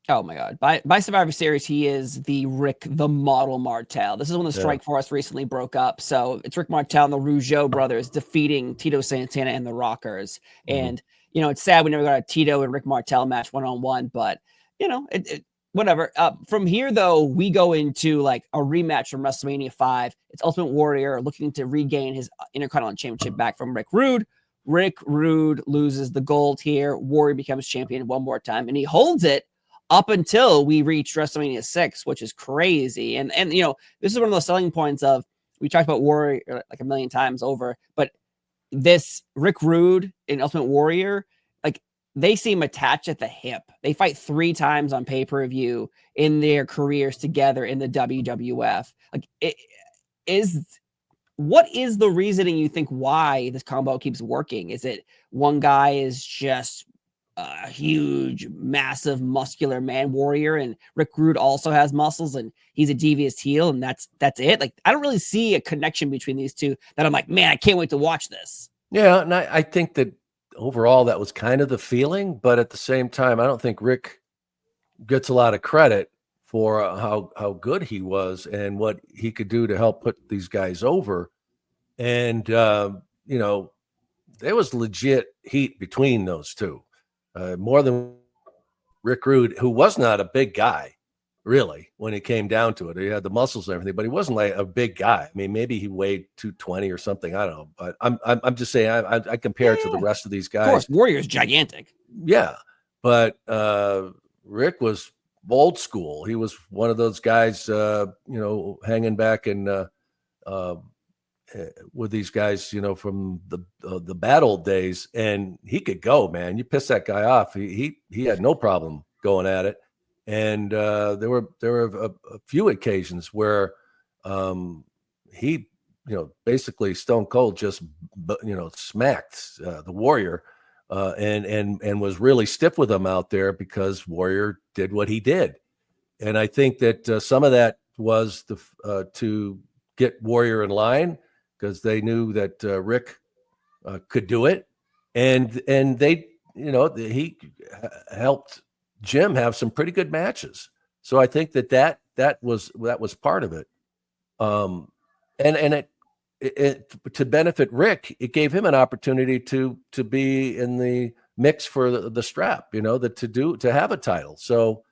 Oh my God. By Survivor Series, he is the Rick, the model Martel. This is when the Strike Force recently broke up. So it's Rick Martel and the Rougeau brothers defeating Tito Santana and the Rockers. Mm-hmm. And, you know, it's sad we never got a Tito and Rick Martel match one-on-one, but, you know, whatever. From here, though, we go into like a rematch from WrestleMania 5. It's Ultimate Warrior looking to regain his Intercontinental Championship back from Rick Rude. Rick Rude loses the gold here. Warrior becomes champion one more time, and he holds it up until we reach WrestleMania 6, which is crazy. And you know, this is one of those selling points of, we talked about Warrior like a million times over, but this Rick Rude and Ultimate Warrior, like, they seem attached at the hip. They fight 3 times on pay-per-view in their careers together in the WWF. Like, what is the reasoning, you think, why this combo keeps working? Is it one guy is just a huge, massive, muscular man warrior, and Rick Rude also has muscles and he's a devious heel, and that's it? Like, I don't really see a connection between these two that I'm like, man, I can't wait to watch this. Yeah, and I think that overall that was kind of the feeling, but at the same time, I don't think Rick gets a lot of credit for how good he was and what he could do to help put these guys over. And you know, there was legit heat between those two. More than Rick Rude, who was not a big guy, really, when it came down to it. He had the muscles and everything, but he wasn't like a big guy. I mean, maybe he weighed 220 or something. I don't know, but I'm just saying I compare it to the rest of these guys. Of course, Warrior's gigantic. Yeah, but Rick was old school. He was one of those guys, you know, hanging back and with these guys, you know, from the bad old days, and he could go, man. You piss that guy off, he had no problem going at it. And there were a few occasions where he, you know, basically Stone Cold just, you know, smacked the Warrior and was really stiff with him out there because Warrior did what he did. And I think that some of that was to get Warrior in line, because they knew that Rick could do it, and they, you know, he helped Jim have some pretty good matches. So I think that was part of it. And it to benefit Rick, it gave him an opportunity to be in the mix for the strap, you know, to have a title. So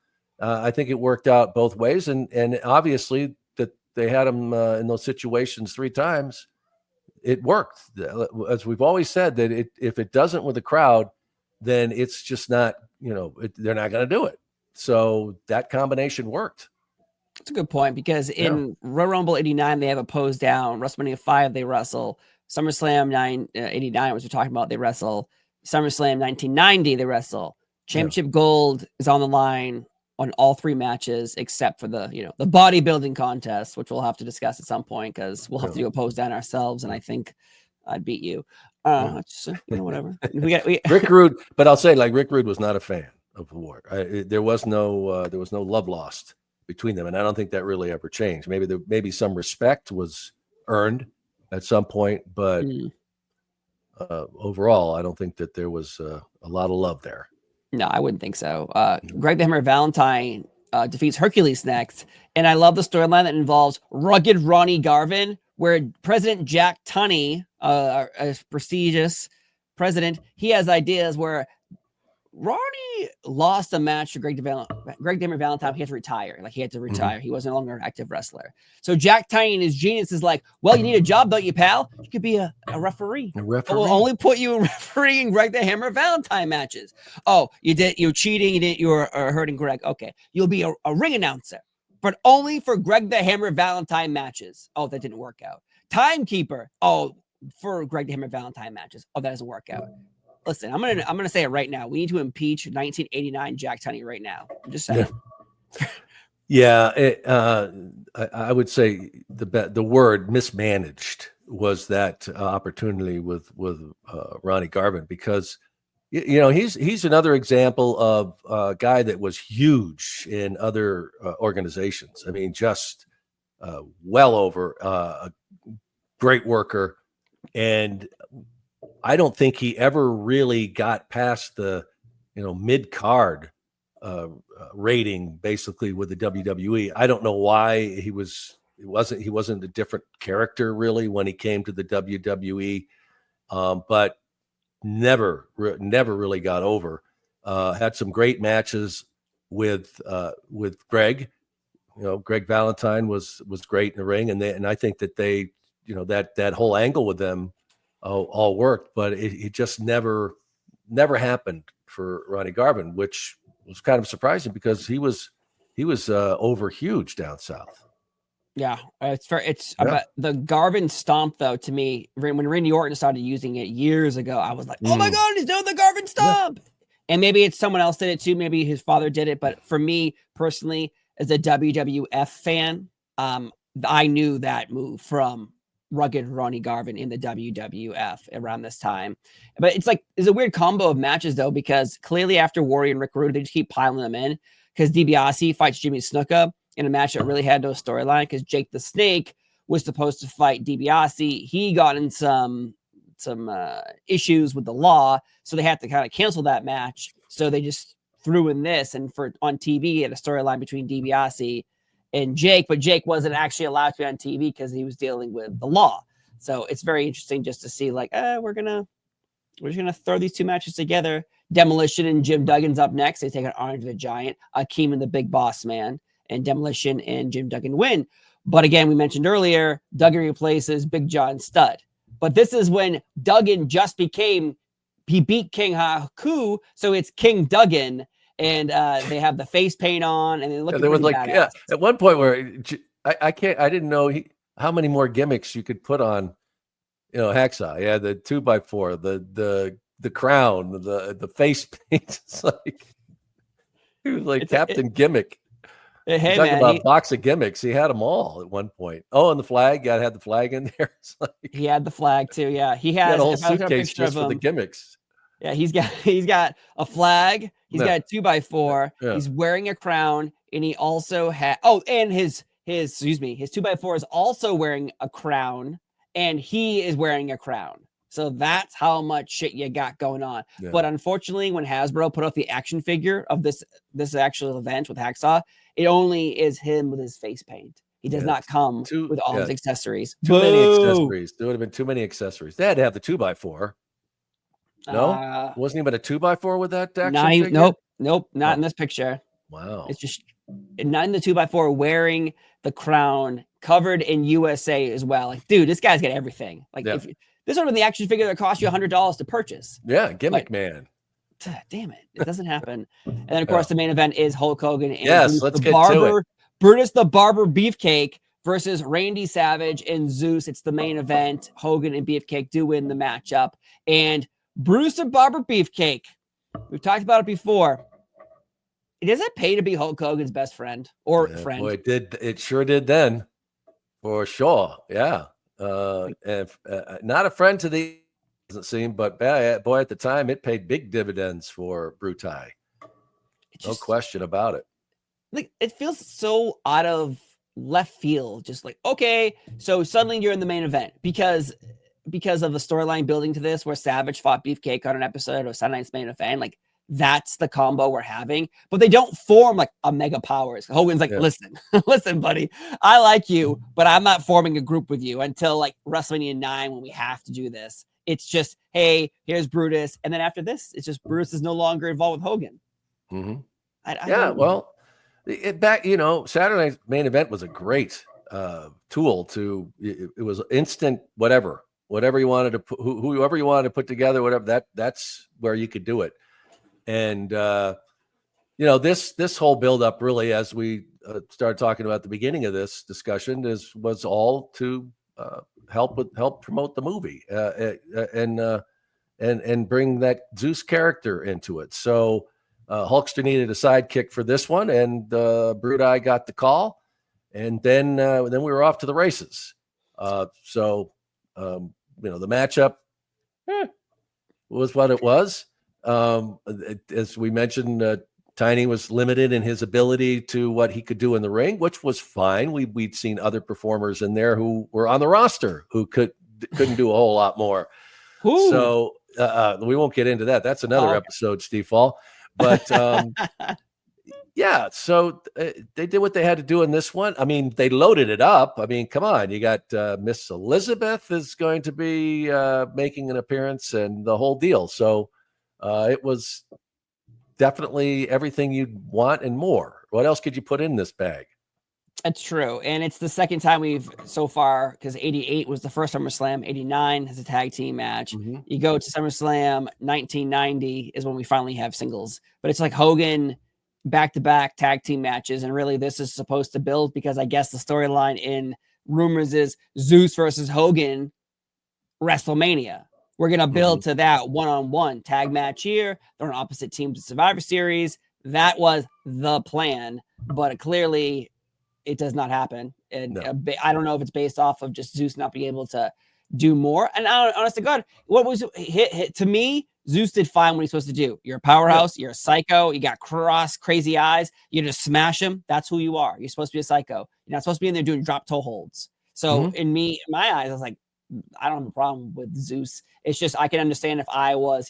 I think it worked out both ways, and obviously that they had him in those situations 3 times. It worked. As we've always said, that if it doesn't with the crowd, then it's just not, you know, they're not going to do it. So that combination worked. That's a good point, because in Royal Rumble 89, they have a pose down. WrestleMania 5, they wrestle. SummerSlam 89, which we're talking about, they wrestle. SummerSlam 1990, they wrestle. Championship gold is on the line on all 3 matches, except for the bodybuilding contest, which we'll have to discuss at some point, because we'll have to do a pose down ourselves, and I think I'd beat you. Just, whatever. Rick Rude, but I'll say, like, Rick Rude was not a fan of the war. There was no love lost between them, and I don't think that really ever changed. Maybe some respect was earned at some point, but overall, I don't think that there was a lot of love there. No, I wouldn't think so. Greg the Hammer Valentine defeats Hercules next, and I love the storyline that involves rugged Ronnie Garvin, where President Jack Tunney, a prestigious president, he has ideas where Ronnie lost a match to Greg the Hammer Valentine. He had to retire. Like, he had to retire. He was no longer an active wrestler. So Jack Tunney and his genius is like, well, you need a job, don't you, pal? You could be a referee. We'll only put you refereeing Greg the Hammer Valentine matches. Oh, you're cheating. You're hurting Greg. Okay. You'll be a ring announcer, but only for Greg the Hammer Valentine matches. Oh, that didn't work out. Timekeeper. Oh, for Greg the Hammer Valentine matches. Oh, that doesn't work out. Listen, I'm gonna say it right now. We need to impeach 1989 Jack Tunney right now. I'm just saying. Yeah, I would say the word mismanaged was that opportunity with Ronnie Garvin, because he's another example of a guy that was huge in other organizations. I mean, just well over a great worker, and I don't think he ever really got past the, mid-card rating, basically, with the WWE. I don't know why he wasn't a different character really when he came to the WWE, but never really got over. Had some great matches with Greg. Greg Valentine was great in the ring, and I think that they, that whole angle with them all worked, but it just never happened for Ronnie Garvin, which was kind of surprising because he was over huge down south. Yeah, it's about the Garvin stomp, though. To me, when Randy Orton started using it years ago, I was like, oh my God, he's doing the Garvin stomp. Yeah. And maybe it's someone else did it too. Maybe his father did it. But for me personally, as a WWF fan, I knew that move from rugged Ronnie Garvin in the WWF around this time. But it's a weird combo of matches, though, because clearly after Warrior and Rick Rude, they just keep piling them in, because DiBiase fights Jimmy Snuka in a match that really had no storyline, because Jake the Snake was supposed to fight DiBiase. He got in some issues with the law, so they had to kind of cancel that match. So they just threw in this, and on TV, had a storyline between DiBiase and Jake, but Jake wasn't actually allowed to be on TV because he was dealing with the law. So it's very interesting just to see, like, we're just gonna throw these two matches together. Demolition and Jim Duggan's up next. They take on Andre the Giant, Akeem and the Big Boss Man, and Demolition and Jim Duggan win. But again, we mentioned earlier, Duggan replaces Big John Studd. But this is when Duggan he beat King Haku, so it's King Duggan. And they have the face paint on, and they look. There was at one point where I didn't know how many more gimmicks you could put on, Hacksaw. Yeah, the 2x4, the crown, the face paint. It's like he was like Captain Gimmick. Hey, talking about a box of gimmicks. He had them all at one point. Oh, and the flag. Got to have the flag in there. He had the flag too. Yeah, he had a whole suitcase just for the gimmicks. Yeah, he's got a flag. He's got a 2x4. Yeah. He's wearing a crown, and he also had and his 2x4 is also wearing a crown, and he is wearing a crown. So that's how much shit you got going on. Yeah. But unfortunately, when Hasbro put out the action figure of this actual event with Hacksaw, it only is him with his face paint. He does not come with all his accessories. Too many accessories. There would have been too many accessories. They had to have the 2x4. No, wasn't even a 2x4 with that action figure? Nope, not in this picture. Wow. It's just not in the 2x4 wearing the crown, covered in USA as well. Like, dude, this guy's got everything. Like, if this would have been the action figure that cost you $100 to purchase. Yeah, Gimmick man. Damn it doesn't happen. And then of course the main event is Hulk Hogan and let's get to it. Brutus the Barber Beefcake versus Randy Savage and Zeus. It's the main event. Hogan and Beefcake do win the matchup, and Brutus the Barber Beefcake, we've talked about it before. Does it pay to be Hulk Hogan's best friend or friend? Boy, it sure did then, for sure. Yeah, and not a friend to the doesn't seem, but boy, at the time it paid big dividends for Brutai. No question about it. like it feels so out of left field. Just like, okay, so suddenly you're in the main event because of the storyline building to this, where Savage fought Beefcake on an episode of Sunday Night's Main Event. Like that's the combo we're having, but they don't form like a mega powers. Hogan's like, listen, listen, buddy, I like you, but I'm not forming a group with you until like WrestleMania 9 when we have to do this. It's just, hey, here's Brutus, and then after this, it's just Brutus is no longer involved with Hogan. Mm-hmm. Well, Saturday Night's Main Event was a great tool to. It was instant, whatever you wanted to put, whoever you wanted to put together, whatever that's where you could do it. And this whole buildup, really, as we started talking about at the beginning of this discussion, was all to help promote the movie and bring that Zeus character into it. So Hulkster needed a sidekick for this one, and Brutus got the call, and then we were off to the races. The matchup was what it was. As we mentioned, Tiny was limited in his ability to what he could do in the ring, which was fine. We'd seen other performers in there who were on the roster who couldn't do a whole lot more. Ooh. So we won't get into that. That's another episode, Steve Fall. But so they did what they had to do in this one. I mean, they loaded it up. I mean, come on, you got Miss Elizabeth is going to be making an appearance and the whole deal. So it was definitely everything you'd want and more. What else could you put in this bag? That's true. And it's the second time we've so far, because 88 was the first SummerSlam, 89 has a tag team match. Mm-hmm. You go to SummerSlam 1990 is when we finally have singles. But it's like Hogan back-to-back tag team matches. And really this is supposed to build, because I guess the storyline in rumors is Zeus versus Hogan WrestleMania. We're going to build to that one-on-one tag match here. They're on opposite teams of Survivor Series. That was the plan, but clearly it does not happen. And I don't know if it's based off of just Zeus not being able to do more. And honest to God, what was hit to me? Zeus did fine what he's supposed to do. You're a powerhouse. You're a psycho. You got crazy eyes. You just smash him. That's who you are. You're supposed to be a psycho. You're not supposed to be in there doing drop toe holds. So in my eyes, I was like, I don't have a problem with Zeus. It's just I can understand if I was,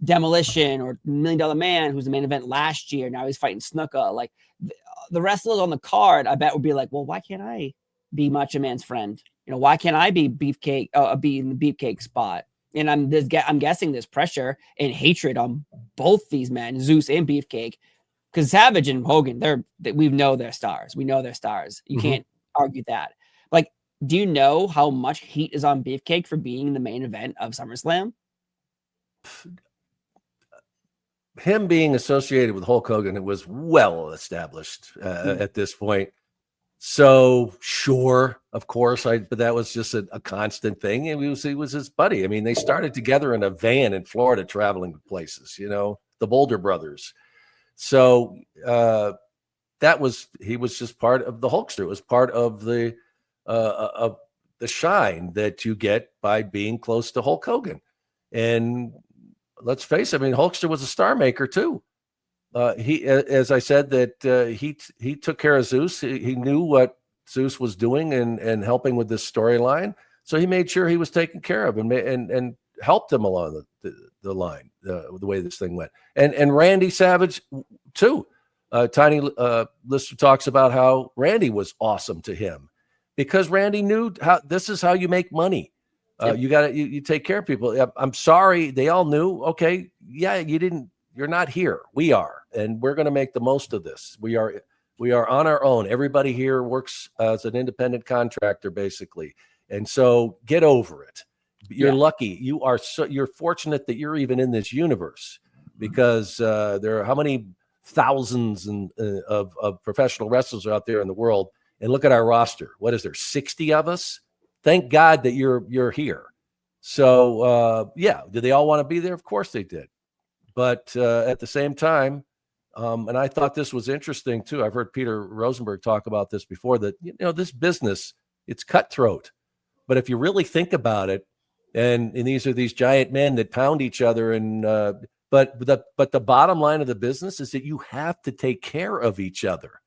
Demolition or $1 Million Man, who's the main event last year. Now he's fighting Snuka. Like the wrestlers on the card, I bet would be like, well, why can't I be Macho Man's friend? Why can't I be Beefcake? Be in the Beefcake spot? And I'm guessing there's pressure and hatred on both these men, Zeus and Beefcake, because Savage and Hogan, we know they're stars. We know they're stars. You can't argue that. Like, do you know how much heat is on Beefcake for being in the main event of SummerSlam? Him being associated with Hulk Hogan, it was well established at this point. So sure, of course, but that was just a constant thing. And he was his buddy. I mean, they started together in a van in Florida, traveling places, the Boulder Brothers. So he was just part of the Hulkster. It was part of the shine that you get by being close to Hulk Hogan. And let's face it, I mean, Hulkster was a star maker too. He, as I said, that he took care of Zeus. He knew what Zeus was doing and helping with this storyline. So he made sure he was taken care of and helped him along the line, the way this thing went. And Randy Savage too. Tiny Lister talks about how Randy was awesome to him because Randy knew this is how you make money. You take care of people. I'm sorry. They all knew, okay, yeah, you're not here. We are, and we're going to make the most of this. We are on our own. Everybody here works as an independent contractor, basically. And so get over it. You're lucky. You're fortunate that you're even in this universe because there are how many thousands of professional wrestlers out there in the world. And look at our roster. What is there? 60 of us. Thank God that you're here. So did they all want to be there? Of course they did. But at the same time, and I thought this was interesting too. I've heard Peter Rosenberg talk about this before, that this business, it's cutthroat. But if you really think about it, and these are these giant men that pound each other, but the bottom line of the business is that you have to take care of each other.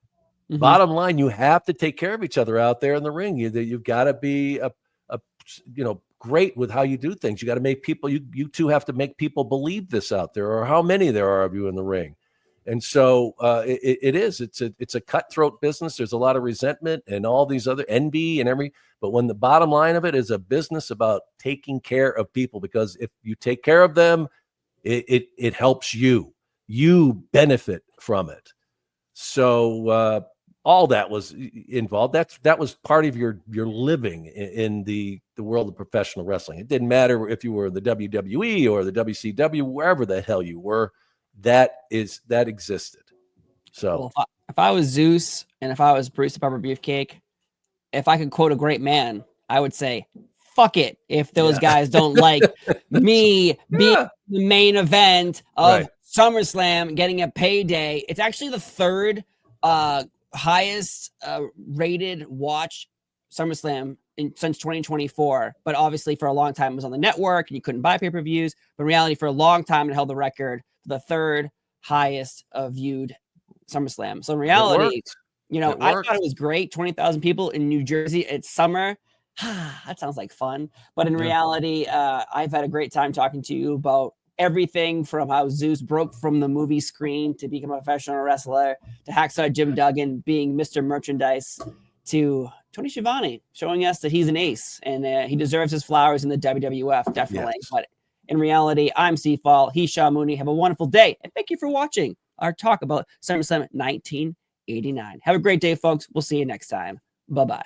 Mm-hmm. Bottom line, you have to take care of each other out there in the ring. You've got to be great with how you do things. You got to make people, you two have to make people believe this out there, or how many there are of you in the ring. And so it's a cutthroat business. There's a lot of resentment and all these other envy and but when the bottom line of it is a business about taking care of people, because if you take care of them, it helps you benefit from it. So all that was involved. That was part of your living in the world of professional wrestling. It didn't matter if you were the WWE or the WCW, wherever the hell you were, that existed. So if I was Zeus and if I was Brutus the Barber Beefcake, if I could quote a great man, I would say, fuck it if those guys don't like me being the main event of SummerSlam, getting a payday. It's actually the third highest rated watch SummerSlam since 2024. But obviously for a long time it was on the network and you couldn't buy pay-per-views. But in reality, for a long time it held the record for the third highest viewed SummerSlam. So in reality, I thought it was great. 20,000 people in New Jersey. It's summer. That sounds like fun. But in reality, I've had a great time talking to you about everything from how Zeus broke from the movie screen to become a professional wrestler, to Hacksaw Jim Duggan being Mr. Merchandise, to Tony Schiavone showing us that he's an ace and he deserves his flowers in the WWF, definitely. Yes. But in reality, I'm Steve Fall. He's Sean Mooney. Have a wonderful day. And thank you for watching our talk about SummerSlam 1989. Have a great day, folks. We'll see you next time. Bye-bye.